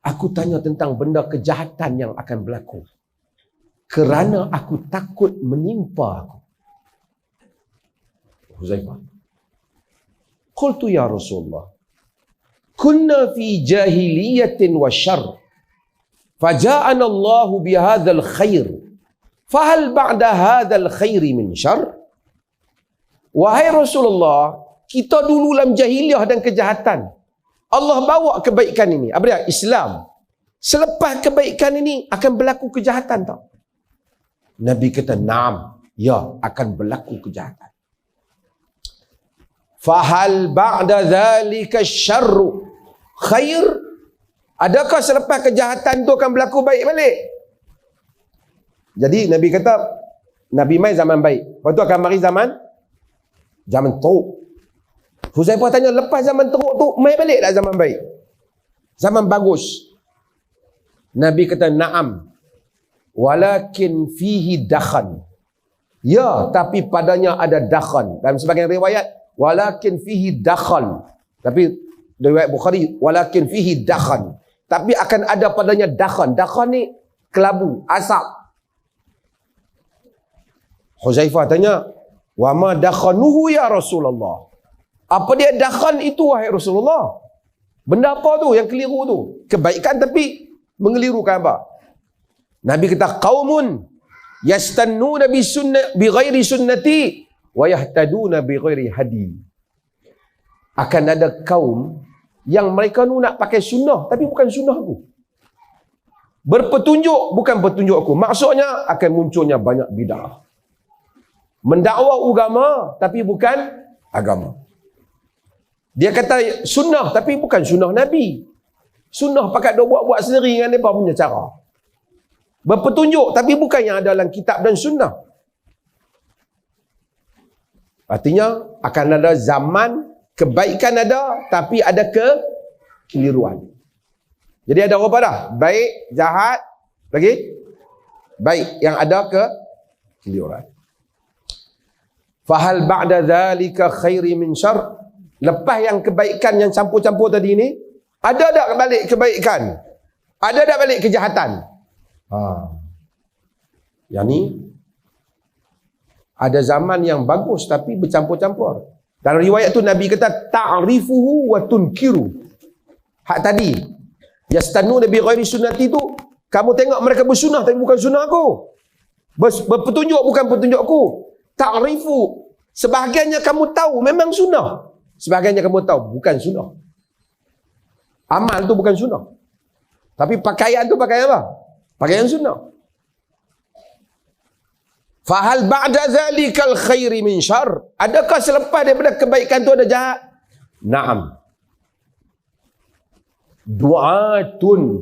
Aku tanya tentang benda kejahatan yang akan berlaku, kerana aku takut menimpa aku. Huzaifah, qultu ya Rasulullah, kunna fi jahiliyatin wa syarr, faja'ana Allah bihadzal khair, fahal ba'da hadzal khairi min syarr? Wahai Rasulullah, kita dulu dalam jahiliah dan kejahatan. Allah bawa kebaikan ini. Apa dia? Islam. Selepas kebaikan ini akan berlaku kejahatan tak? Nabi kata, "Naam, ya, akan berlaku kejahatan." Fahal ba'da dzalika syarru khair? Adakah selepas kejahatan tu akan berlaku baik balik? Jadi Nabi kata, Nabi mai zaman baik. Lepas tu akan mari zaman teruk. Huzaifah tanya, lepas zaman teruk tu mai balik tak zaman baik? Zaman bagus. Nabi kata, "Na'am. Walakin fihi dakhan." Ya, tapi padanya ada dakhan. Dalam sebagian riwayat, walakin fihi dakhan. Tapi riwayat Bukhari, walakin fihi dakhan. Tapi akan ada padanya dakhan. Dakhan ni kelabu, asap. Huzaifah tanya, "Wa ma dakhanuhu ya Rasulullah?" Apa dia dakhan itu wahai Rasulullah? Benda apa tu yang keliru tu? Kebaikan tapi mengelirukan apa? Nabi kata, "Qaumun yastannuna bi ghairi sunnati wa yahtaduna bi ghairi hadi." Akan ada kaum yang mereka nak pakai sunnah tapi bukan sunnah aku. Berpetunjuk bukan petunjuk aku. Maksudnya akan munculnya banyak bidah. Mendakwa agama tapi bukan agama. Dia kata sunnah tapi bukan sunnah Nabi. Sunnah pakat dia buat-buat sendiri dengan mereka punya cara. Berpetunjuk tapi bukan yang ada dalam kitab dan sunnah. Artinya akan ada zaman kebaikan ada tapi ada kekeliruan. Jadi ada apa dah? Baik, jahat, lagi baik yang ada kekeliruan. Fahal ba'da dzalika khairi min syarr? Lepas yang kebaikan yang campur-campur tadi ni, ada tak balik kebaikan? Ada tak balik kejahatan? Yang ni ada zaman yang bagus tapi bercampur-campur. Dalam riwayat tu Nabi kata ta'rifuhu wa tunkiru. Hak tadi, yastanu nabi ghairi sunnati tu, kamu tengok mereka bersunnah tapi bukan sunnah aku. Berpetunjuk bukan petunjuk aku. Ta'rifu, sebahagiannya kamu tahu memang sunnah. Sebahagiannya kamu tahu bukan sunnah. Amal tu bukan sunnah. Tapi pakaian tu pakaian apa? Pakaian sunnah. Fahal ba'da zalikal khairi min syarr? Adakah selepas daripada kebaikan tu ada jahat? Naam. Du'atun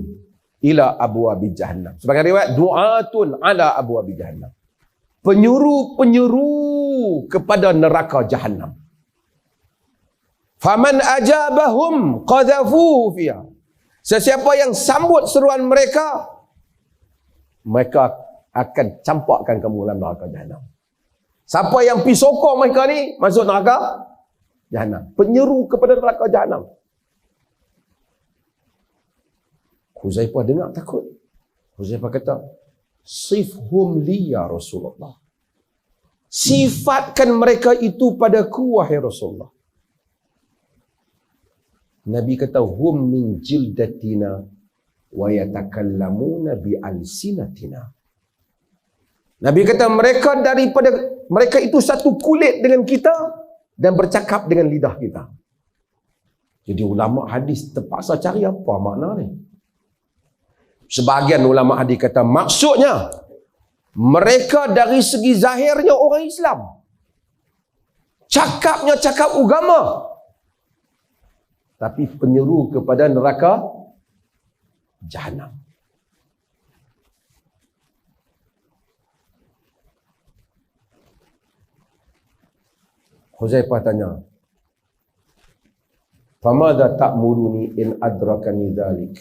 ila abwabi jahannam. Sebagai riwayat, du'atun ala abwabi jahannam. Penyuruh-penyuruh kepada neraka jahannam. Faman ajabahum qadhafu fiha. Sesiapa yang sambut seruan mereka, mereka akan campakkan kamu dalam neraka jahannam. Siapa yang pergi sokong mereka ni masuk neraka jahannam. Penyeru kepada neraka jahannam. Huzaifah dengar takut. Huzaifah kata, "Sifhum li ya Rasulullah." Sifatkan mereka itu padaku wahai Rasulullah. Nabi kata, "Hum min jildatina wa yatakallamuna bi alsinatina." Nabi kata mereka itu satu kulit dengan kita dan bercakap dengan lidah kita. Jadi ulama hadis terpaksa cari apa makna ni. Sebahagian ulama hadis kata maksudnya mereka dari segi zahirnya orang Islam. Cakapnya cakap agama. Tapi penyeru kepada neraka jahannam. Huzaifah tanya, "Famadha ta'muruni in adrakani dzalik?"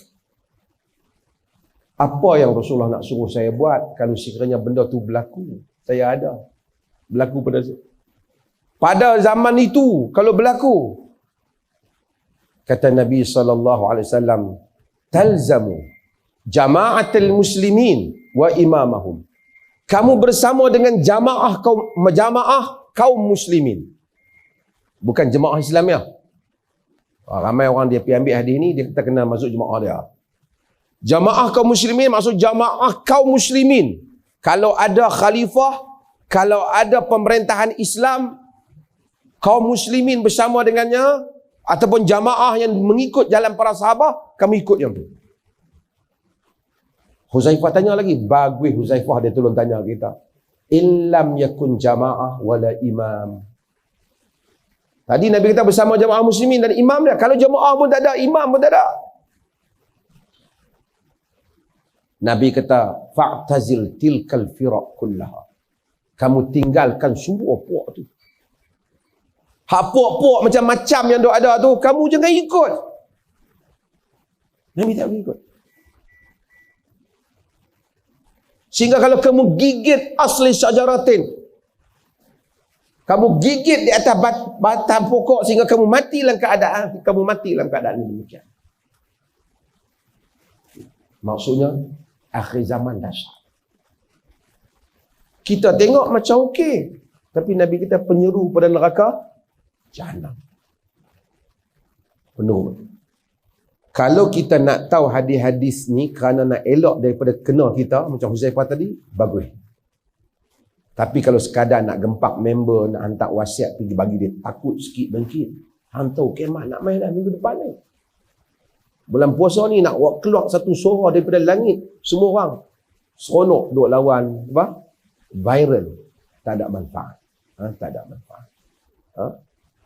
Apa yang Rasulullah nak suruh saya buat kalau sekiranya benda tu berlaku? Saya ada. Berlaku pada zaman itu kalau berlaku. Kata Nabi SAW, "Talzamu jama'atul muslimin wa imamahum." Kamu bersama dengan jamaah kaum muslimin. Bukan jemaah Islamiah. Ramai orang dia pergi ambil hadis ni, dia kata kena masuk jemaah dia. Jamaah kaum muslimin maksud jamaah kaum muslimin. Kalau ada khalifah, kalau ada pemerintahan Islam, kaum muslimin bersama dengannya, ataupun jamaah yang mengikut jalan para sahabat, kami ikut yang tu. Huzaifah tanya lagi, bagus Huzaifah dia tolong tanya kita. Illam yakun jamaah wala imam. Tadi Nabi kita bersama jamaah muslimin dan imam dia. Kalau jamaah pun tak ada, imam pun tak ada. Nabi kata, fa'tazil tilkal firaq kullaha. Kamu tinggalkan semua puak tu. Hak puak-puak macam-macam yang ada tu, kamu jangan ikut. Nabi tak ikut. Sehingga kalau kamu gigit asli syajaratin, kamu gigit di atas batang pokok sehingga kamu mati dalam keadaan ini demikian. Maksudnya, akhir zaman dahsyat. Kita tengok macam okey, tapi Nabi kita penyeru pada neraka Jahannam. Penuh. Kalau kita nak tahu hadis-hadis ni kerana nak elok daripada kena kita, macam Huzaifah tadi, bagus. Tapi kalau sekadar nak gempak member, nak hantar wasiat pergi bagi dia, takut sikit bangkit. Hantar kemat nak main dah minggu depan ni. Bulan puasa ni nak keluar satu suara daripada langit, semua orang seronok duk lawan apa? Viral. Tak ada manfaat. Tak ada manfaat.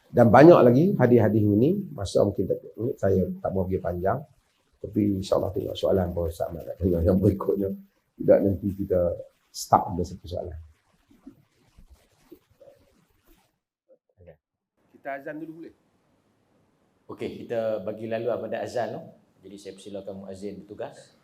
Dan banyak lagi hadis-hadis ini, masa mungkin saya tak mau pergi panjang, tapi insyaAllah tengok soalan bahawa sama nak tengok yang berikutnya. Tidak nanti kita start dengan satu soalan. Kita azan dulu boleh? Okey, kita bagi lalu pada azan tu. Jadi saya persilakan muazzin bertugas.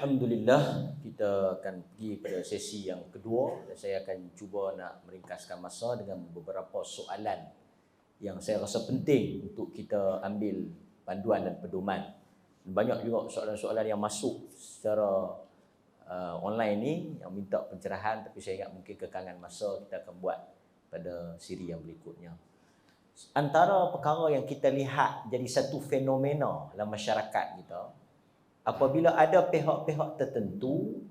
Alhamdulillah, kita akan pergi pada sesi yang kedua dan saya akan cuba nak meringkaskan masa dengan beberapa soalan yang saya rasa penting untuk kita ambil panduan dan pedoman. Banyak juga soalan-soalan yang masuk secara online ni yang minta pencerahan, tapi saya ingat mungkin kekangan masa kita akan buat pada siri yang berikutnya. Antara perkara yang kita lihat jadi satu fenomena dalam masyarakat kita, apabila ada pihak-pihak tertentu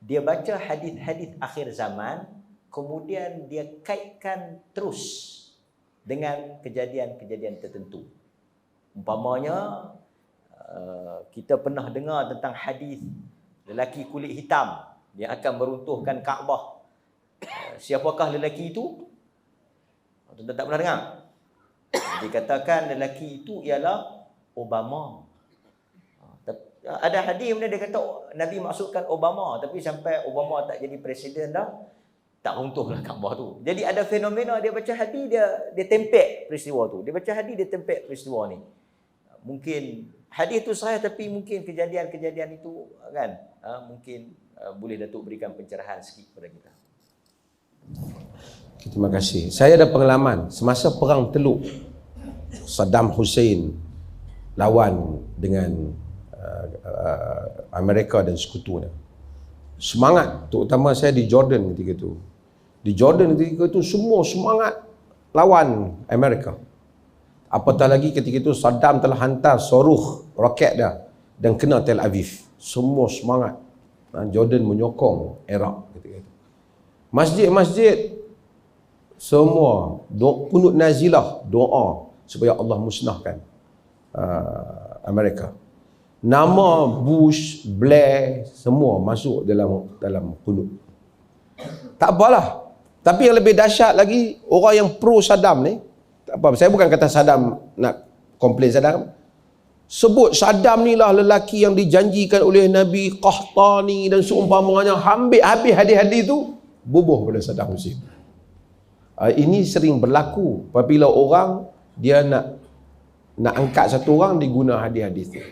dia baca hadis-hadis akhir zaman, kemudian dia kaitkan terus dengan kejadian-kejadian tertentu. Umpamanya kita pernah dengar tentang hadis lelaki kulit hitam yang akan meruntuhkan Kaabah. Siapakah lelaki itu? Tuan-tuan tak pernah dengar? Dikatakan lelaki itu ialah Obama. Ada hadis mana dia kata Nabi maksudkan Obama, tapi sampai Obama tak jadi presiden dah, tak runtuhlah Kaabah tu. Jadi ada fenomena dia baca hadis, dia tempek peristiwa tu. Dia baca hadis, dia tempek peristiwa ni. Mungkin hadis tu sahih, tapi mungkin kejadian-kejadian itu kan mungkin boleh Datuk berikan pencerahan sikit kepada kita. Terima kasih. Saya ada pengalaman semasa perang Teluk, Saddam Hussein lawan dengan Amerika dan sekutunya. Semangat, terutama saya di Jordan ketika itu. Di Jordan ketika itu semua semangat lawan Amerika. Apatah lagi ketika itu Saddam telah hantar soruh roket dah dan kena Tel Aviv. Semua semangat. Jordan menyokong Iraq ketika itu. Masjid-masjid semua kunut nazilah, doa supaya Allah musnahkan Amerika. Nama Bush, Blair semua masuk dalam kunut. Tak apalah. Tapi yang lebih dahsyat lagi, orang yang pro Saddam ni, tak apa, saya bukan kata Saddam nak komplain Saddam. Sebut Saddam ni lah lelaki yang dijanjikan oleh Nabi Qahtani dan seumpamanya. Ambil habis hadis-hadis tu, bubuh pada Saddam Hussein. Ini sering berlaku apabila orang dia nak angkat satu orang, diguna hadis-hadis tu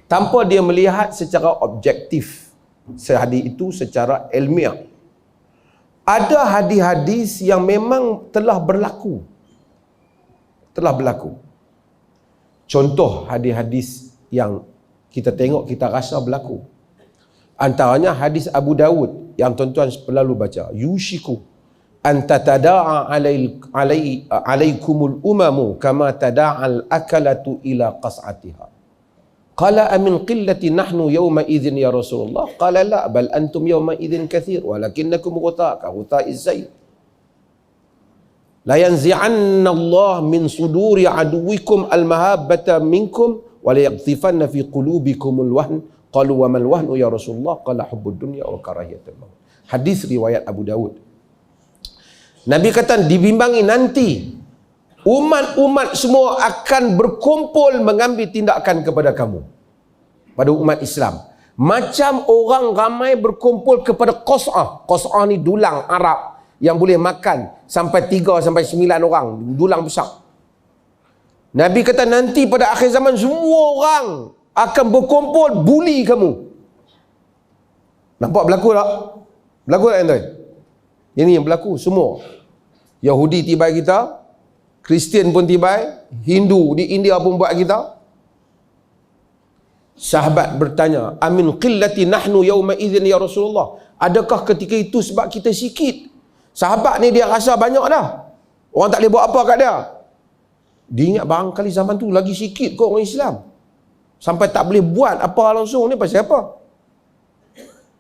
tanpa dia melihat secara objektif hadis itu secara ilmiah. Ada hadis-hadis yang memang telah berlaku. Contoh hadis-hadis yang kita tengok, kita rasa berlaku. Antaranya hadis Abu Dawud yang tuan-tuan selalu baca. Yushiku an tatada'a alaikumul umamu kama tada'al akalatu ila qas'atiha. Qala amin qillati nahnu yawma idzin ya Rasulullah? Qala la bal antum yawma idzin kathir walakinnakum ghutha ka ghutha'is sayl. La yanzi'anna Allah min suduri aduwikum al-mahabbata minkum wa la yaghzifanna fi qulubikumul wahn. Qalu wa mal wahnu ya Rasulullah? Qala hubbud dunya wa karahiyatul maut. Hadis riwayat Abu Dawud. Nabi kata dibimbangi nanti umat-umat semua akan berkumpul mengambil tindakan kepada kamu, pada umat Islam, macam orang ramai berkumpul kepada Qas'ah. Qas'ah ni dulang Arab yang boleh makan sampai 3 sampai 9 orang, dulang besar. Nabi kata nanti pada akhir zaman semua orang akan berkumpul buli kamu. Nampak berlaku tak? Berlaku tak tuan? Ini yang berlaku semua. Yahudi tibai kita, Kristian pun tibai, Hindu di India pun buat kita. Sahabat bertanya, amin qillati nahnu yawma idzin ya Rasulullah? Adakah ketika itu sebab kita sikit? Sahabat ni dia rasa banyak dah, orang tak boleh buat apa kat dia. Dia ingat barangkali zaman tu lagi sikit kot orang Islam, sampai tak boleh buat apa langsung ni pasal apa?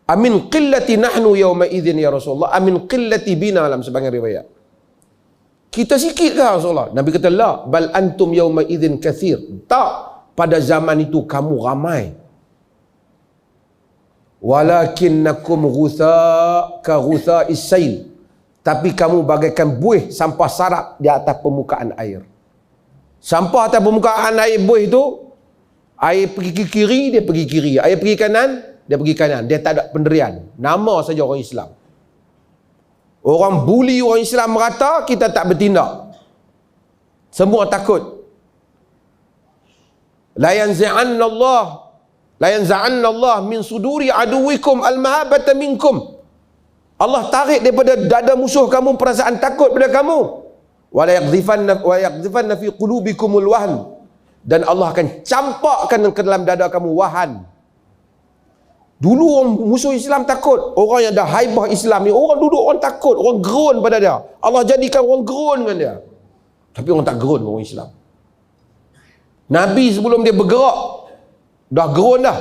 Amin qillati nahnu yawma idzin ya Rasulullah? Amin qillati bina dalam sebagian riwayat. Kita sikit ke Rasulullah? Nabi kata la bal antum yawma idzin kathir. Tak, pada zaman itu kamu ramai. Walakinnakum ghutha ka ghutha'is sayl. Tapi kamu bagaikan buih sampah sarap di atas permukaan air. Sampah atas permukaan air buih itu, air pergi ke kiri, dia pergi kiri. Air pergi kanan, dia pergi kanan. Dia tak ada pendirian. Nama saja orang Islam. Orang buli orang Islam merata, kita tak bertindak. Semua takut. La yanza'anna Allah min suduri aduwikum al-mahabbata minkum. Allah tarik daripada dada musuh kamu perasaan takut pada kamu. Wa yaghzifanna fi qulubikumul wahn. Dan Allah akan campakkan ke dalam dada kamu wahan. Dulu orang musuh Islam takut. Orang yang dah haibah Islam ni, orang duduk, orang takut, orang gerun pada dia. Allah jadikan orang gerun dengan dia. Tapi orang tak gerun orang Islam. Nabi sebelum dia bergerak dah gerun dah.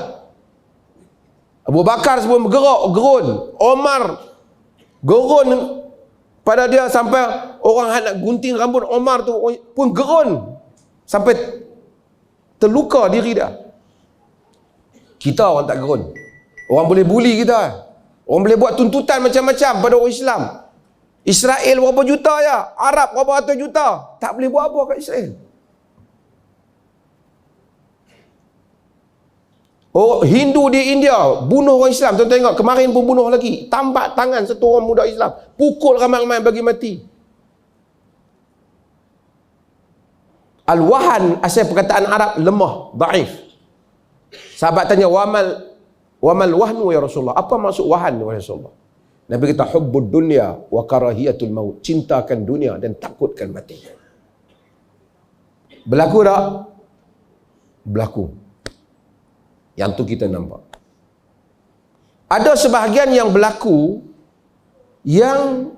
Abu Bakar sebelum bergerak gerun. Omar gerun pada dia sampai orang nak gunting rambut Omar tu pun gerun sampai terluka diri dia. Kita orang tak gerun. Orang boleh buli kita. Orang boleh buat tuntutan macam-macam pada orang Islam. Israel berapa juta ya? Arab berapa ratus juta? Tak boleh buat apa kat Israel. Oh, Hindu di India bunuh orang Islam. Tuan tengok kemarin pun bunuh lagi. Tampak tangan satu orang muda Islam. Pukul ramai-ramai bagi mati. Al-Wahan, asal perkataan Arab lemah, daif. Sahabat tanya, wamal wahnu ya Rasulullah. Apa maksud wahan ya Rasulullah? Nabi kata, hubbud dunya wa karahiyatul maut. Cintakan dunia dan takutkan mati. Berlaku tak? Berlaku. Yang tu kita nampak. Ada sebahagian yang berlaku yang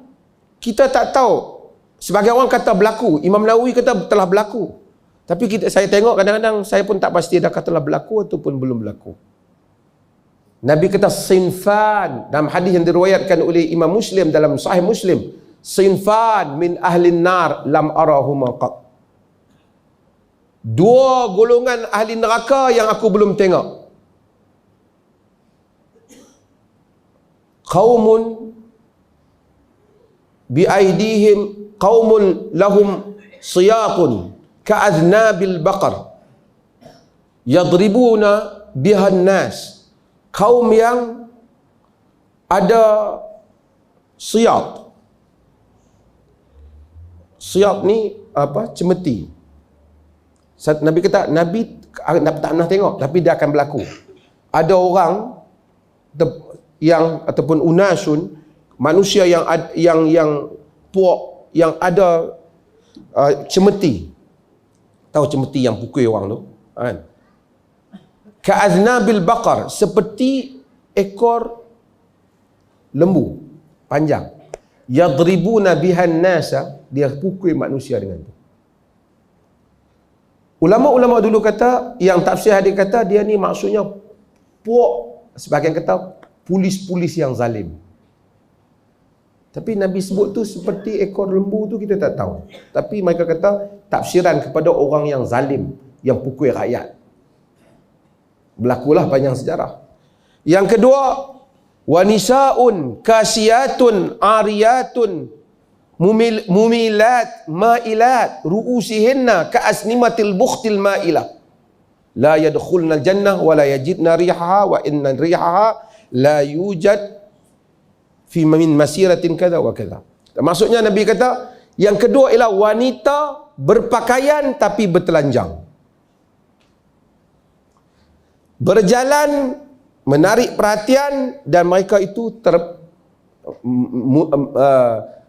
kita tak tahu. Sebagian orang kata berlaku. Imam Nawawi kata telah berlaku. Tapi saya tengok kadang-kadang saya pun tak pasti dah kata telah berlaku ataupun belum berlaku. Nabi kata sinfan dalam hadis yang diriwayatkan oleh Imam Muslim dalam Sahih Muslim, sinfan min ahlin nar lam arahuma qat. Dua golongan ahli neraka yang aku belum tengok. Qaumun biaidihim qaumun lahum siyaqun ka'adnabil baqar yadribuna bihan nas. Kaum yang ada siyaq. Siyaq ni apa? Cemeti. Nabi kata, Nabi tak pernah tengok tapi dia akan berlaku. Ada orang yang ataupun unasun, manusia yang puak, yang ada cemeti. Tahu cemeti yang pukul orang tu kan? Ka'aznabil baqar, seperti ekor lembu panjang. Yadribuna bihan nasa, dia pukul manusia dengan tu. Ulama-ulama dulu kata, yang tafsir hadis kata dia ni maksudnya puak, sebagian kata polis-polis yang zalim. Tapi Nabi sebut tu seperti ekor lembu tu kita tak tahu. Tapi mereka kata tafsiran kepada orang yang zalim, yang pukul rakyat. Berlakulah panjang sejarah. Yang kedua, wanisaun kasiyatun ariyatun mumilat mailat ru'usihinna ka'asnimatil bukhtil mailah la yadkhulna al-jannah wa la yajidna rihaha wa inna rihaha la yujad fi min masiratin kadha wa kadha. Maksudnya Nabi kata yang kedua ialah wanita berpakaian tapi bertelanjang, berjalan menarik perhatian, dan mereka itu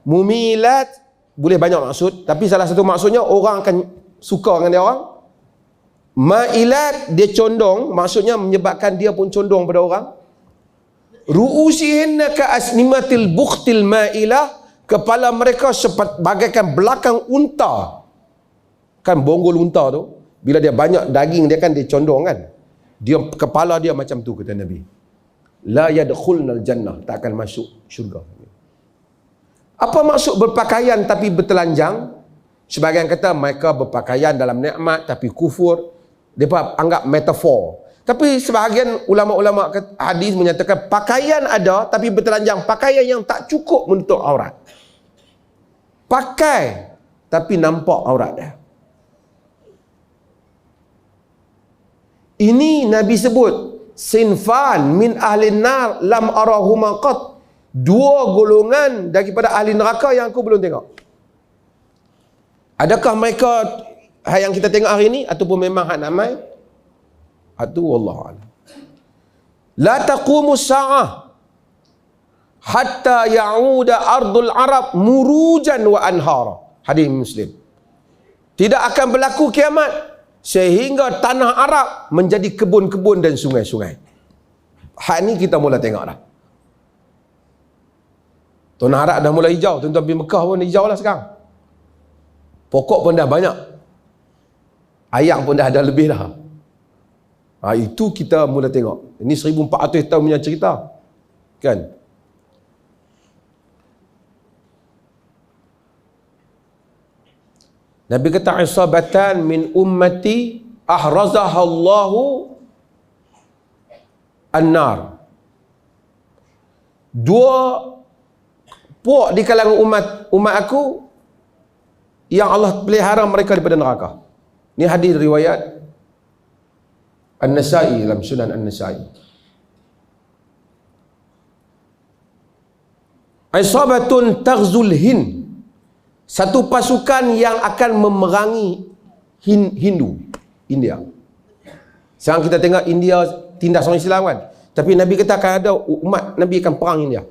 mumilat, boleh banyak maksud, tapi salah satu maksudnya orang akan suka dengan dia orang. Mailat, dia condong, maksudnya menyebabkan dia pun condong pada orang. Ru'usihinna ka'asnimatil bukhtil ma'ilah, kepala mereka seperti bagaikan belakang unta. Kan bonggol unta tu, bila dia banyak daging dia kan dia condong kan. Dia kepala dia macam tu kata Nabi. La yadkhulnal jannah, tak akan masuk syurga. Apa maksud berpakaian tapi bertelanjang? Sebagian kata mereka berpakaian dalam nikmat tapi kufur. Mereka anggap metafor. Tapi sebahagian ulama-ulama hadis menyatakan pakaian ada tapi bertelanjang, pakaian yang tak cukup menutup aurat. Pakai tapi nampak aurat dia. Ini Nabi sebut sinfan min ahli nar lam arahuma qat. Dua golongan daripada ahli neraka yang aku belum tengok. Adakah mereka yang kita tengok hari ini ataupun memang hak namai? Itu wallahu a'lam. La taqumu sa'ah hatta ya'uda ardul arab murujan wa anhara. Hadis Muslim. Tidak akan berlaku kiamat sehingga tanah Arab menjadi kebun-kebun dan sungai-sungai. Hak ni kita mula tengok dah. Tanah Arab dah mula hijau. Tuan-tuan pergi Mekah pun hijau lah sekarang. Pokok pun dah banyak. Ayam pun dah ada lebih dah. Itu kita mula tengok. Ini 1400 tahun punya cerita. Kan? Nabi kata isabatan min ummati ahrazahallahu an-nar. Dua puak di kalangan umat aku yang Allah pelihara mereka daripada neraka. Ini hadis riwayat An-Nasa'i dalam Sunan An-Nasa'i. Isabatun taghzul Hind. Satu pasukan yang akan memerangi Hindu, India. Sekarang kita tengok India tindas orang Islam kan. Tapi Nabi kata akan ada umat Nabi akan perang India.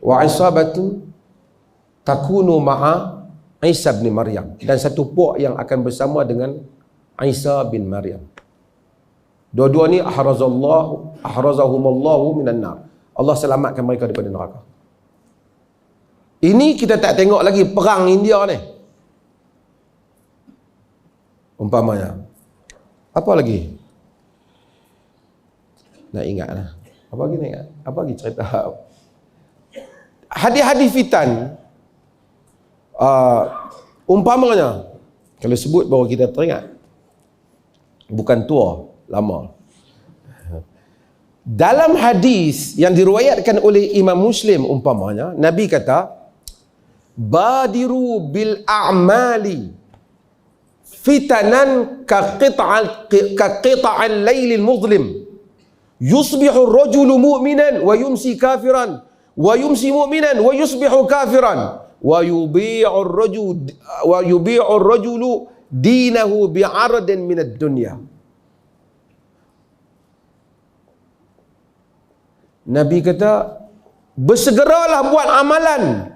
Wa isabatun takunu ma'a Isa bin Maryam. Dan satu puak yang akan bersama dengan Isa bin Maryam. Dua-dua ni ahrazahumallahu minan nar. Allah selamatkan mereka daripada neraka. Ini kita tak tengok lagi perang India ni. Umpamanya. Apa lagi? Nak ingat lah. Apa lagi nak ingat? Apa lagi cerita? Hadis-hadis fitan. Umpamanya. Kalau sebut baru kita teringat. Bukan tua, lama. Dalam hadis yang diriwayatkan oleh Imam Muslim umpamanya, Nabi kata, badiru bil a'mali fitanan ka qita'al laylil muzlim yusbihu ar-rajulu mu'minan wa yumsi kafiran wa yumsi mu'minan wa yusbihu kafiran wa yubi'u ar-rajulu dinahu bi'aradin min ad-dunya. Nabi kata, bersegeralah buat amalan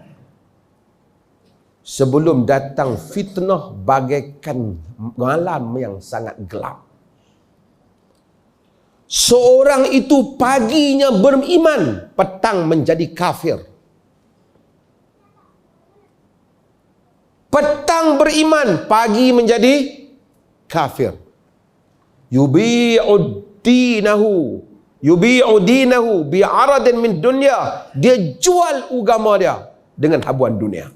sebelum datang fitnah bagaikan malam yang sangat gelap. Seorang itu paginya beriman, petang menjadi kafir. Petang beriman, pagi menjadi kafir. Yubi'u dinahu bi'aradin min dunya. Dia jual agama dia dengan habuan dunia.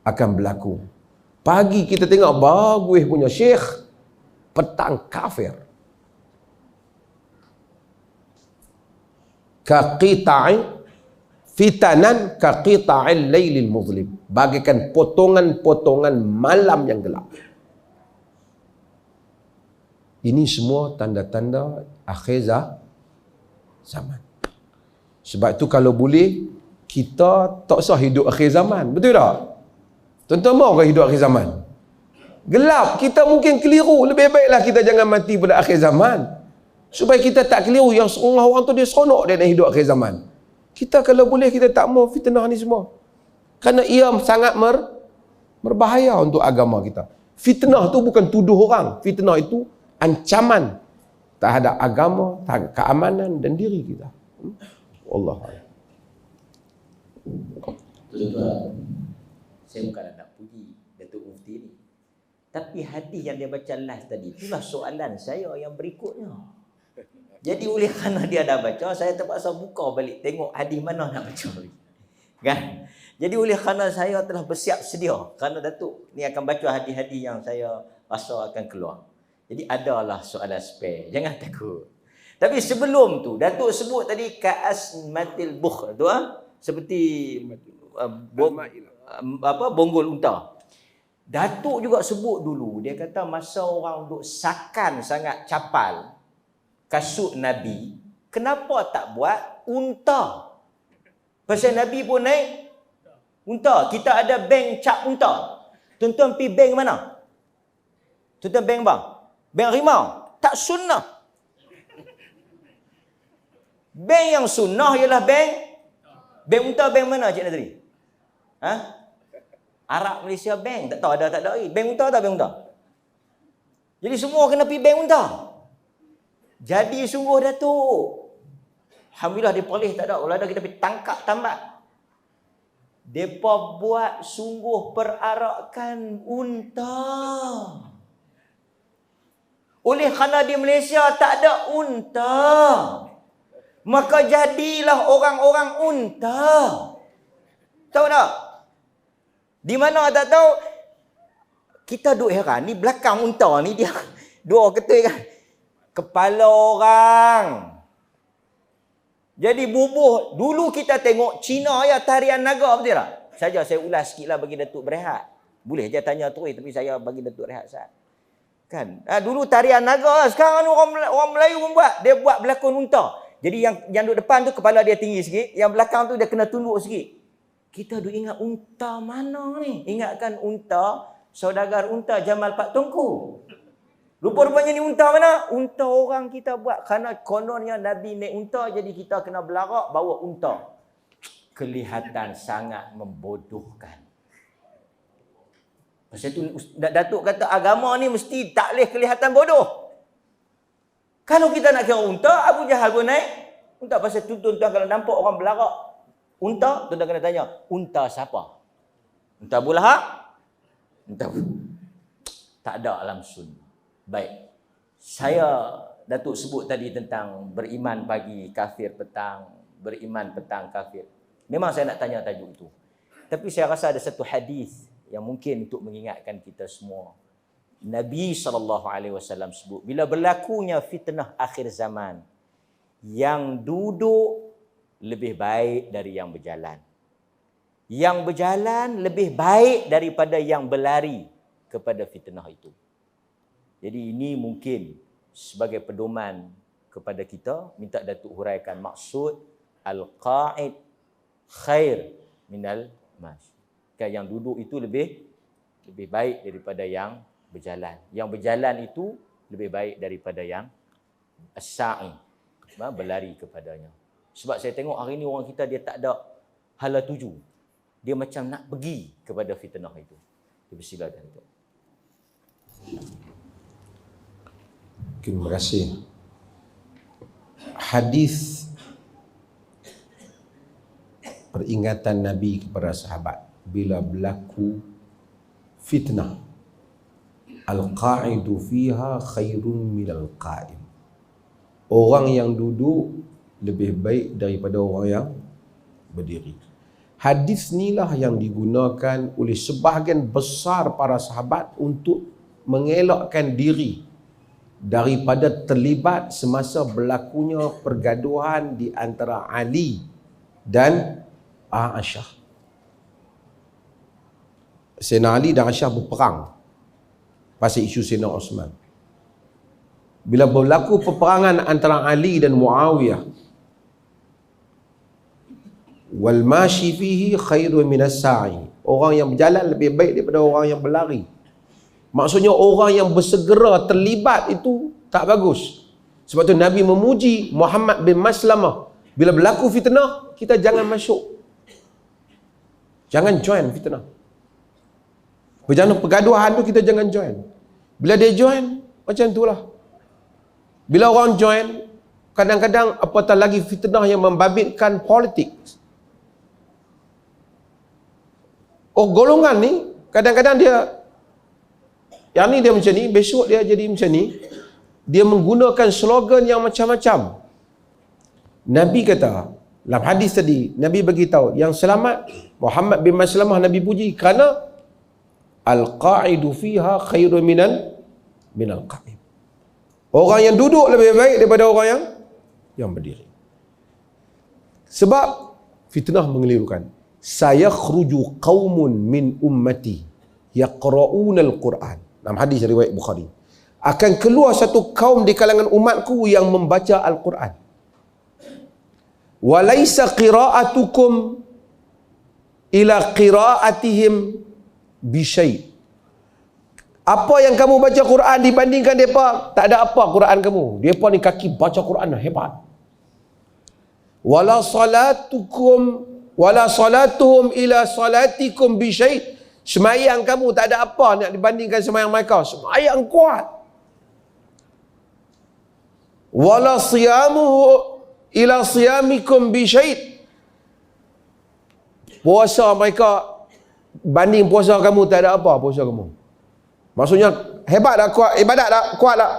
Akan berlaku. Pagi kita tengok bagus punya syekh, petang kafir. Fitanan kaqita'il laylil muzlim. Bagaikan potongan-potongan malam yang gelap. Ini semua tanda-tanda akhir zaman. Sebab itu kalau boleh, kita tak usah hidup akhir zaman. Betul tak? Tuan-tuan mahu ke hidup akhir zaman? Gelap, kita mungkin keliru. Lebih baiklah kita jangan mati pada akhir zaman. Supaya kita tak keliru yang orang tu dia seronok dia nak hidup akhir zaman. Kita kalau boleh kita tak mau fitnah ni semua. Kerana ia sangat berbahaya untuk agama kita. Fitnah tu bukan tuduh orang. Fitnah itu ancaman terhadap agama, terhadap keamanan dan diri kita. Allah. Tuan-tuan, saya bukan nak puji Datuk Mufti ni. Tapi hadis yang dia baca last tadi, itulah soalan saya yang berikutnya. Jadi oleh kerana dia dah baca, saya terpaksa buka balik tengok hadis mana nak baca. Kan? Jadi oleh kerana saya telah bersiap sedia, kerana Datuk ni akan baca hadis-hadis yang saya rasa akan keluar. Jadi adalah soalan spare. Jangan takut. Tapi sebelum tu, Datuk sebut tadi ka'as matil bukh tu, seperti bonggol unta. Datuk juga sebut dulu, dia kata masa orang duk sakan sangat capal kasut Nabi, kenapa tak buat unta? Pasal Nabi pun naik unta. Kita ada bank cap unta. Tuan-tuan pergi bank mana? Tuan-tuan bank bang? Bank rimau. Tak sunnah. Bank yang sunnah ialah bank unta. Bank mana Cik Nazri? Arab Malaysia bank. Tak tahu ada tak ada. Bank unta tak bank unta? Jadi semua kena pergi bank unta. Jadi sungguh Datuk. Alhamdulillah dia polis tak ada. Kalau ada kita pergi tangkap tambak. Depa buat sungguh perarakan unta. Oleh kerana di Malaysia tak ada unta, maka jadilah orang-orang unta. Tahu tak? Di mana tak tahu. Kita duk heran ni belakang unta ni dia dua ketul kan. Kepala orang. Jadi bubuh. Dulu kita tengok Cina ya tarian naga, betul tak? Saja saya ulas sikit lah bagi Datuk berehat. Boleh je tanya terus tapi saya bagi Datuk rehat saat. Kan? Dulu tarian naga, sekarang orang Melayu pun buat. Dia buat berlakon unta. Jadi yang duduk depan tu kepala dia tinggi sikit, yang belakang tu dia kena tunduk sikit. Kita duk ingat unta mana ni? Ingatkan unta, saudagar unta Jamal Pak Tungku. Rupa-rupanya ni unta mana? Unta orang kita buat. Kerana kononnya Nabi naik unta, jadi kita kena belarak bawa unta. Kelihatan sangat membodohkan. Pasal tu Datuk kata agama ni mesti tak boleh kelihatan bodoh. Kalau kita nak kira unta, Abu Jahal pun naik unta. Pasal tu tuan-tuan kalau nampak orang belarak unta, tuan-tuan kena tanya, unta siapa? Unta Abu Lahab? Unta tak ada alam sunnah. Baik. Saya Datuk sebut tadi tentang beriman pagi, kafir petang, beriman petang, kafir. Memang saya nak tanya tajuk itu. Tapi saya rasa ada satu hadis yang mungkin untuk mengingatkan kita semua. Nabi SAW sebut, bila berlakunya fitnah akhir zaman, yang duduk lebih baik dari yang berjalan. Yang berjalan lebih baik daripada yang berlari kepada fitnah itu. Jadi ini mungkin sebagai pedoman kepada kita, minta Datuk huraikan maksud al-qa'id khair minal mashi. Yang duduk itu lebih baik daripada yang berjalan. Yang berjalan itu lebih baik daripada yang as-sa'i, berlari kepadanya. Sebab saya tengok hari ni orang kita dia tak ada hala tuju. Dia macam nak pergi kepada fitnah itu. Dipersilakan tu. Terima kasih. Hadis peringatan Nabi kepada sahabat bila berlaku fitnah, al-qa'idu fiha khairun minal qa'im. Orang yang duduk lebih baik daripada orang yang berdiri. Hadis inilah yang digunakan oleh sebahagian besar para sahabat untuk mengelakkan diri daripada terlibat semasa berlakunya pergaduhan di antara Ali dan Aisyah. Sayyidina Ali dan Aisyah berperang pasal isu Sayyidina Osman. Bila berlaku peperangan antara Ali dan Muawiyah, wal mashi fihi khairun minas sa'i. Orang yang berjalan lebih baik daripada orang yang berlari. Maksudnya orang yang bersegera terlibat itu tak bagus. Sebab tu Nabi memuji Muhammad bin Maslamah. Bila berlaku fitnah, kita jangan masuk. Jangan join fitnah. Berjalan pergaduhan tu kita jangan join. Bila dia join, macam itulah. Bila orang join, kadang-kadang apatah lagi fitnah yang membabitkan politik. Oh, golongan ni kadang-kadang dia yang ni dia macam ni, besok dia jadi macam ni. Dia menggunakan slogan yang macam-macam. Nabi kata, dalam hadis tadi, Nabi bagi tahu yang selamat Muhammad bin Maslamah Nabi puji kerana al-qa'idu fiha khairun minal qa'im. Orang yang duduk lebih baik daripada orang yang berdiri. Sebab fitnah mengelirukan. Sayakhruju qaumun min ummati yaqra'una al-Quran. Dalam hadis riwayat Bukhari. Akan keluar satu kaum di kalangan umatku yang membaca Al-Quran. Walaysa qira'atukum ila qira'atihim bisyai'. Apa yang kamu baca Quran dibandingkan mereka, tak ada apa Quran kamu. Mereka ni kaki baca Quran hebat. Wala salatuhum ila salatikum bisyai'. Semayang kamu tak ada apa nak dibandingkan semayang mereka. Semayang kuat. wala siyamuhu ila siyamikum bi syait. Puasa mereka banding puasa kamu tak ada apa puasa kamu. Maksudnya hebat tak, kuat ibadat tak, kuat tak?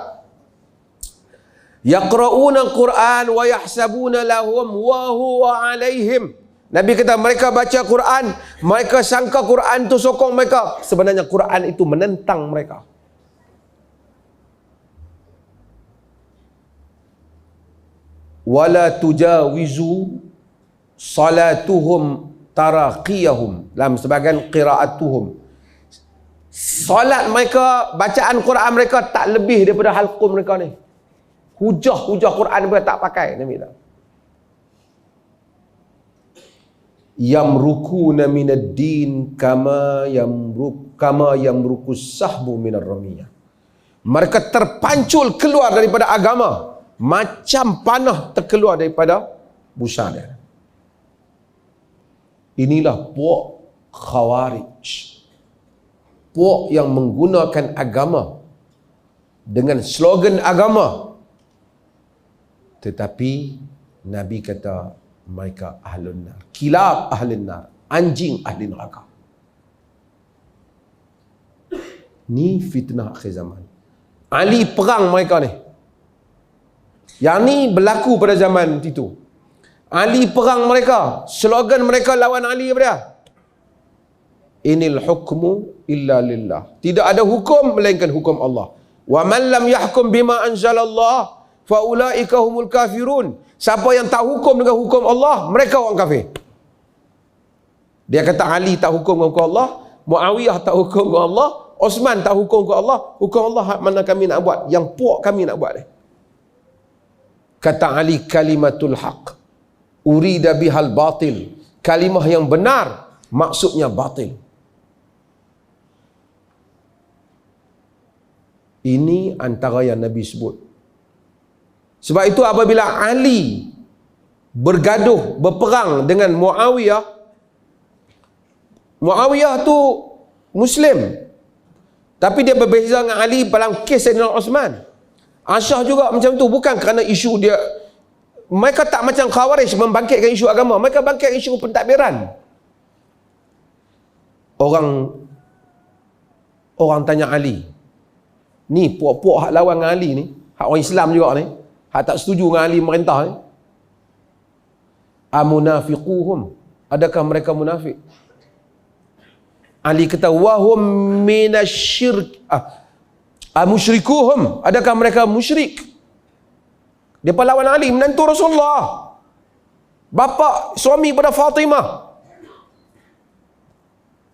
Yaqra'una al-Quran wa yahsabuna lahum wa huwa alaihim. Nabi kata mereka baca Quran, mereka sangka Quran tu sokong mereka, sebenarnya Quran itu menentang mereka. Wala tujawizu salatuhum taraqiyahum, dalam sebagian qiraatuhum, solat mereka, bacaan Quran mereka tak lebih daripada halqum mereka ni. Hujah Quran mereka tak pakai, Nabi kata. Yamrukuna minad din kama yamrukus sahbu minar ramiyah. Mereka terpancul keluar daripada agama macam panah terkeluar daripada busa dia. Inilah puak Khawarij, puak yang menggunakan agama dengan slogan agama, tetapi Nabi kata mereka ahlun nar, kilab ahlun nar, anjing ahli neraka. Ni fitnah akhir zaman. Ali perang mereka ni. Yang ni berlaku pada zaman itu. Ali perang mereka, slogan mereka lawan Ali apa dia? Inil hukmu illa lillah. Tidak ada hukum melainkan hukum Allah. Wa man lam yahkum bima anzalallah fa ulaika humul kafirun. Siapa yang tak hukum dengan hukum Allah, mereka orang kafir. Dia kata Ali tak hukum dengan hukum Allah, Muawiyah tak hukum dengan Allah, Osman tak hukum dengan Allah. Hukum Allah mana kami nak buat? Yang puak kami nak buat ni. Kata Ali, kalimatul haq urida bihal batil. Kalimah yang benar maksudnya batil. Ini antara yang Nabi sebut. Sebab itu apabila Ali bergaduh, berperang dengan Muawiyah, Muawiyah tu Muslim, tapi dia berbeza dengan Ali dalam kes Sayyidina Osman. Aisyah juga macam tu, bukan kerana isu dia. Mereka tak macam Khawarij membangkitkan isu agama, mereka bangkit isu pentadbiran. Orang tanya Ali, ni puak-puak hak lawan dengan Ali ni, hak orang Islam juga ni, hak tak setuju dengan Ali merintah ni, amunafiquhum, adakah mereka munafik? Ali kata wahum minasyirk, musyrikuhum, adakah mereka musyrik? Dia pahlawan Ali, menantu Rasulullah, bapa suami pada Fatimah.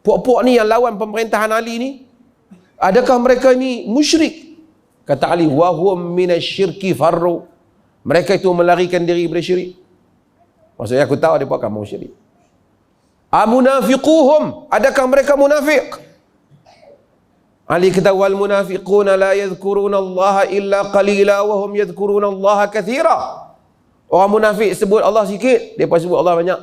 Puak-puak ni yang lawan pemerintahan Ali ni, adakah mereka ni musyrik? Kata Ali, wahum minasyirki farru, mereka itu melarikan diri dari syirik. Maksudnya aku tahu dia buat kamu syirik. Amunafiquhum, adakah mereka munafik? Ali kata wal munafiquna la yadhkuruna Allah illa qalila wa hum yadhkuruna Allah kathira. Orang munafik sebut Allah sikit, depa sebut Allah banyak.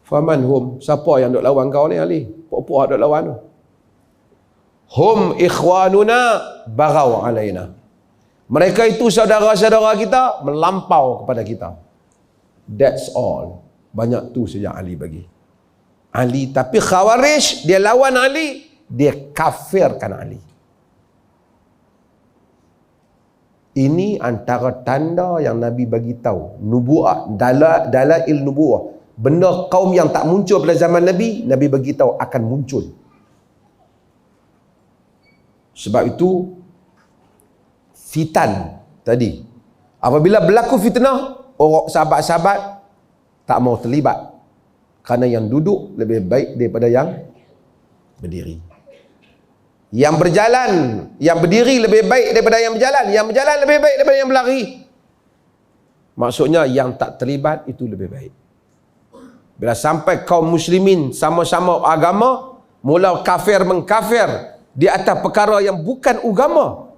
Faman hum, siapa yang duk lawan kau ni Ali? Puak-puak duk lawan tu. Hum ikhwanuna baghaw alaina. Mereka itu saudara-saudara kita, melampau kepada kita. That's all. Banyak tu saja Ali bagi. Ali, tapi Khawarij dia lawan Ali, dia kafirkan Ali. Ini antara tanda yang Nabi bagi tahu, nubuah, dalail nubuah. Benda kaum yang tak muncul pada zaman Nabi, Nabi bagi tahu akan muncul. Sebab itu fitan tadi, apabila berlaku fitnah, orang sahabat-sahabat tak mau terlibat. Kerana yang duduk lebih baik daripada yang berdiri. Yang berjalan, yang berdiri lebih baik daripada yang berjalan. Yang berjalan lebih baik daripada yang berlari. Maksudnya yang tak terlibat itu lebih baik. Bila sampai kaum muslimin sama-sama agama, mula kafir mengkafir di atas perkara yang bukan agama,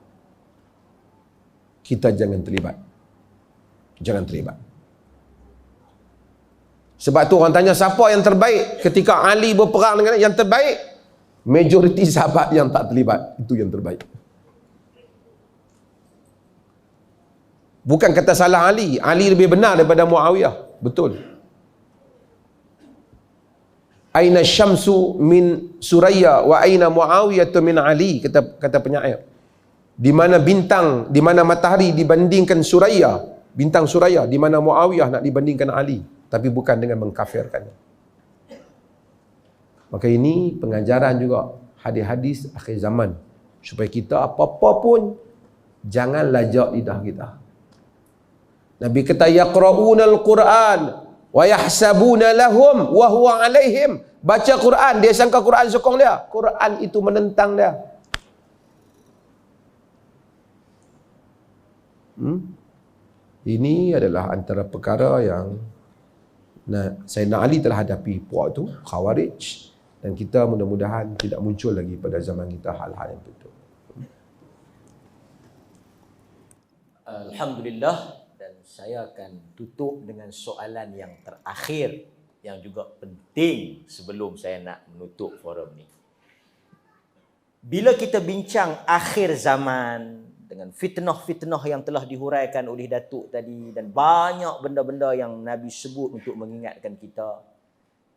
kita jangan terlibat. Jangan terlibat. Sebab tu orang tanya siapa yang terbaik ketika Ali berperang dengan yang terbaik, majoriti sahabat yang tak terlibat itu yang terbaik. Bukan kata salah Ali. Ali lebih benar daripada Muawiyah. Betul. Aina syamsu min Suraya wa aina Muawiyah min Ali, kata penyair. Di mana bintang, di mana matahari dibandingkan Suraya, bintang Suraya, di mana Muawiyah nak dibandingkan Ali, tapi bukan dengan mengkafirkannya. Maka ini pengajaran juga hadis-hadis akhir zaman, supaya kita apa-apa pun jangan lajak lidah kita. Nabi kata yaqra'unal Quran wa yahsabuna lahum wa huwa alaihim. Baca Quran, dia sangka Quran sokong dia. Quran itu menentang dia. Ini adalah antara perkara yang Sayyidina Ali telah hadapi puak tu, Khawarij, dan kita mudah-mudahan tidak muncul lagi pada zaman kita hal-hal yang betul. Alhamdulillah, dan saya akan tutup dengan soalan yang terakhir yang juga penting sebelum saya nak menutup forum ni. Bila kita bincang akhir zaman dengan fitnah-fitnah yang telah dihuraikan oleh Datuk tadi dan banyak benda-benda yang Nabi sebut untuk mengingatkan kita,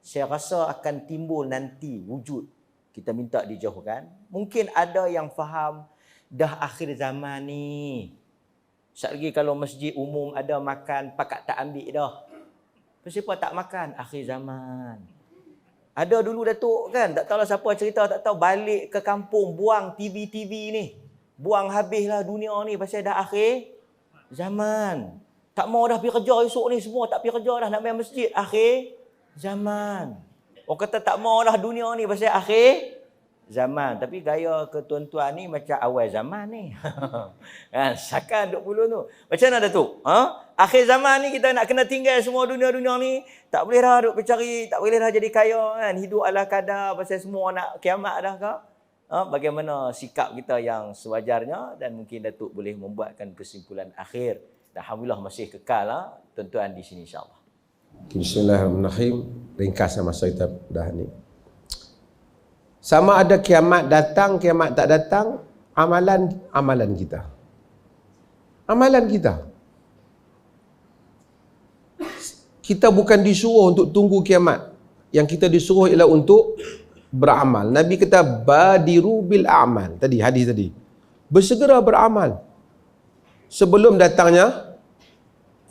saya rasa akan timbul nanti wujud kita minta dijauhkan. Mungkin ada yang faham dah akhir zaman ni. Sekejap lagi kalau masjid umum ada makan, pakat tak ambil dah. Siapa tak makan? Akhir zaman. Ada dulu Datuk kan, tak tahulah siapa cerita, tak tahu balik ke kampung, buang TV ni. Buang habislah dunia ni pasal dah akhir zaman. Tak mau dah pergi kerja esok ni, semua tak pergi kerja dah, nak main masjid. Akhir zaman. Orang kata tak mau dah dunia ni pasal akhir zaman. Tapi gaya ke tuan-tuan ni macam awal zaman ni. Kan, sakan 20 tu. Macam mana Datuk? Akhir zaman ni kita nak kena tinggal semua dunia-dunia ni. Tak boleh dah duk bercari, tak boleh dah jadi kaya kan. Hidup ala kadar pasal semua nak kiamat dah ke? Bagaimana sikap kita yang sewajarnya, dan mungkin Datuk boleh membuatkan kesimpulan akhir. Dan alhamdulillah masih kekal tuan-tuan di sini insya-Allah. Bismillahirrahmanirrahim. Ringkasnya masa kita dah ni. Sama ada kiamat datang, kiamat tak datang, amalan kita. Amalan kita. Kita bukan disuruh untuk tunggu kiamat. Yang kita disuruh ialah untuk beramal. Nabi kata badiru bil a'mal. Tadi hadis tadi. Bersegera beramal sebelum datangnya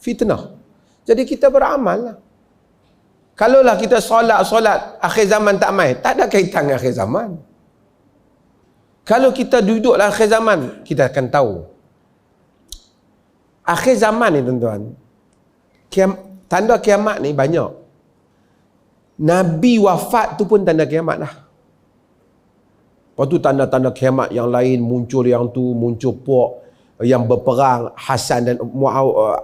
fitnah. Jadi kita beramal lah. Kalaulah kita solat akhir zaman tak mai, tak ada kaitan dengan akhir zaman. Kalau kita duduklah akhir zaman, kita akan tahu. Akhir zaman ni tuan-tuan, tanda kiamat ni banyak. Nabi wafat tu pun tanda kiamat lah. Lepas tu tanda-tanda kiamat yang lain muncul, yang tu muncul puak yang berperang, Hasan dan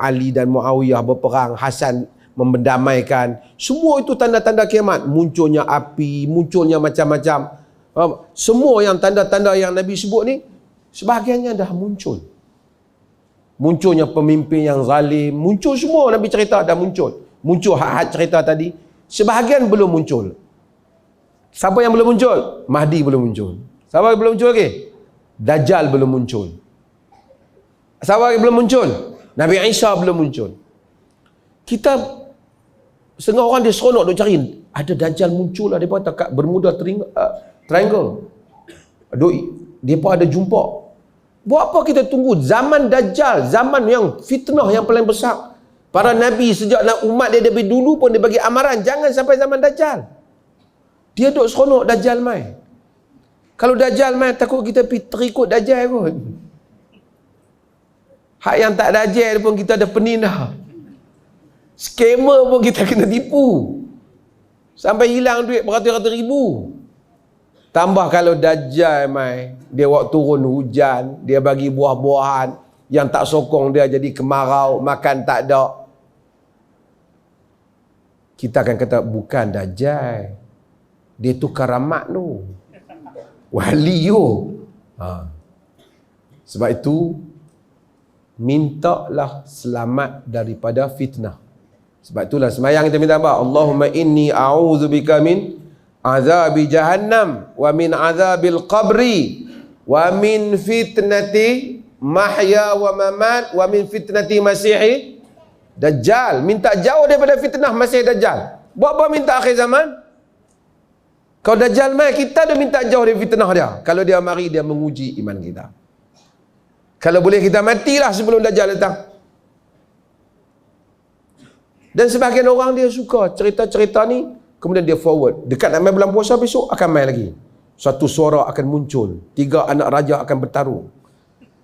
Ali dan Muawiyah berperang, Hasan mendamaikan. Semua itu tanda-tanda kiamat. Munculnya api, munculnya macam-macam. Semua yang tanda-tanda yang Nabi sebut ni, sebahagiannya dah muncul. Munculnya pemimpin yang zalim, muncul semua Nabi cerita dah muncul. Muncul had cerita tadi. Sebahagian belum muncul. Siapa yang belum muncul? Mahdi belum muncul. Siapa yang belum muncul lagi? Dajjal belum muncul. Siapa yang belum muncul? Nabi Isa belum muncul. Kita setengah orang dia seronok duk cari, ada Dajjal muncul lah, depa tak Bermuda Triangle. Depa ada jumpa. Buat apa kita tunggu zaman Dajjal, zaman yang fitnah yang paling besar. Para nabi sejak umat dia lebih dulu pun dia bagi amaran jangan sampai zaman Dajjal. Dia duk seronok Dajjal mai. Kalau Dajjal mai takut kita terikut Dajjal kot. Hak yang tak Dajjal pun kita ada penindah. Skamer pun kita kena tipu. Sampai hilang duit beratus-ratus ribu. Tambah kalau Dajjal mai, dia waktu turun hujan, dia bagi buah-buahan yang tak sokong dia jadi kemarau, makan tak ada. Kita akan kata bukan Dajjal. Dia tu karamat tu. Wali tu. Sebab itu mintalah selamat daripada fitnah. Sebab itulah semayang kita minta apa? Allahumma inni a'udzubika min azabi jahannam wa min azabil qabri wa min fitnati mahya wa mamat wa min fitnati masihi dajjal. Minta jauh daripada fitnah Masih Dajjal. Buat apa minta akhir zaman? Kalau Dajjal mai, kita dah minta jauh dari fitnah dia. Kalau dia mari, dia menguji iman kita. Kalau boleh kita matilah sebelum Dajjal datang. Dan sebahagian orang dia suka cerita-cerita ni, kemudian dia forward. Dekat nak main bulan puasa besok, akan main lagi. Satu suara akan muncul. 3 anak raja akan bertarung.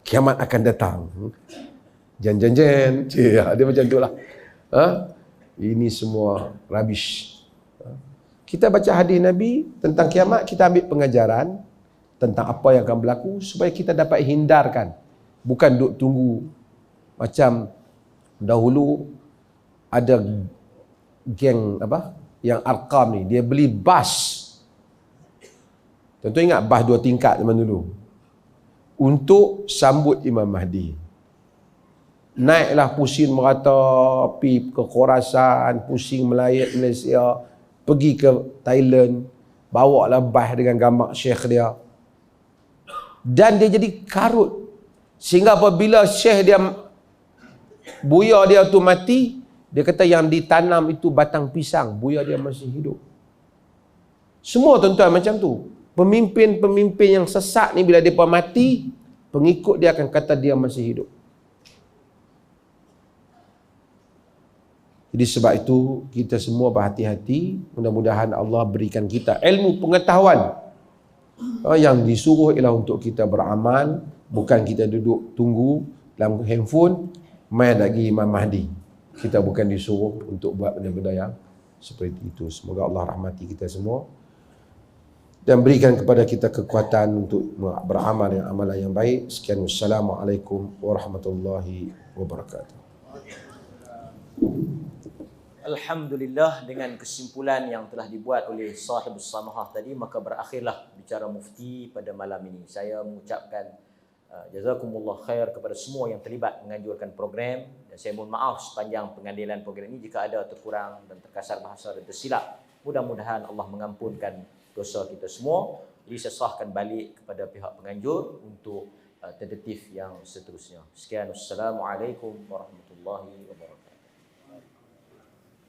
Kiamat akan datang. Jen. Dia macam tu lah. Ini semua rubbish. Kita baca hadis Nabi tentang kiamat, kita ambil pengajaran tentang apa yang akan berlaku supaya kita dapat hindarkan. Bukan duk tunggu macam dahulu ada geng yang Arqam ni, dia beli bas. Tentu ingat bas 2 tingkat zaman dulu. Untuk sambut Imam Mahdi. Naiklah pusing merata, pergi ke Khorasan, pusing melayat Malaysia, pergi ke Thailand, bawa lah bas dengan gambar syekh dia. Dan dia jadi karut. Sehingga apabila syekh dia, buya dia tu mati, dia kata yang ditanam itu batang pisang, buya dia masih hidup. Semua tuan-tuan macam tu. Pemimpin-pemimpin yang sesat ni bila mereka mati, pengikut dia akan kata dia masih hidup. Jadi sebab itu kita semua berhati-hati. Mudah-mudahan Allah berikan kita ilmu pengetahuan. Yang disuruh ialah untuk kita beramal, bukan kita duduk tunggu dalam handphone main lagi Imam Mahdi. Kita bukan disuruh untuk buat benda-benda yang seperti itu. Semoga Allah rahmati kita semua dan berikan kepada kita kekuatan untuk beramal yang amalan yang baik. Sekian, wassalamualaikum warahmatullahi wabarakatuh. Alhamdulillah, dengan kesimpulan yang telah dibuat oleh sahibus samahah tadi, maka berakhirlah bicara mufti pada malam ini. Saya mengucapkan jazakumullah khair kepada semua yang terlibat menganjurkan program, dan saya mohon maaf sepanjang pengandilan program ini jika ada terkurang dan terkasar bahasa dan tersilap. Mudah-mudahan Allah mengampunkan dosa kita semua. Jadi saya sahkan balik kepada pihak penganjur untuk tentatif yang seterusnya. Sekian, wassalamualaikum warahmatullahi wabarakatuh.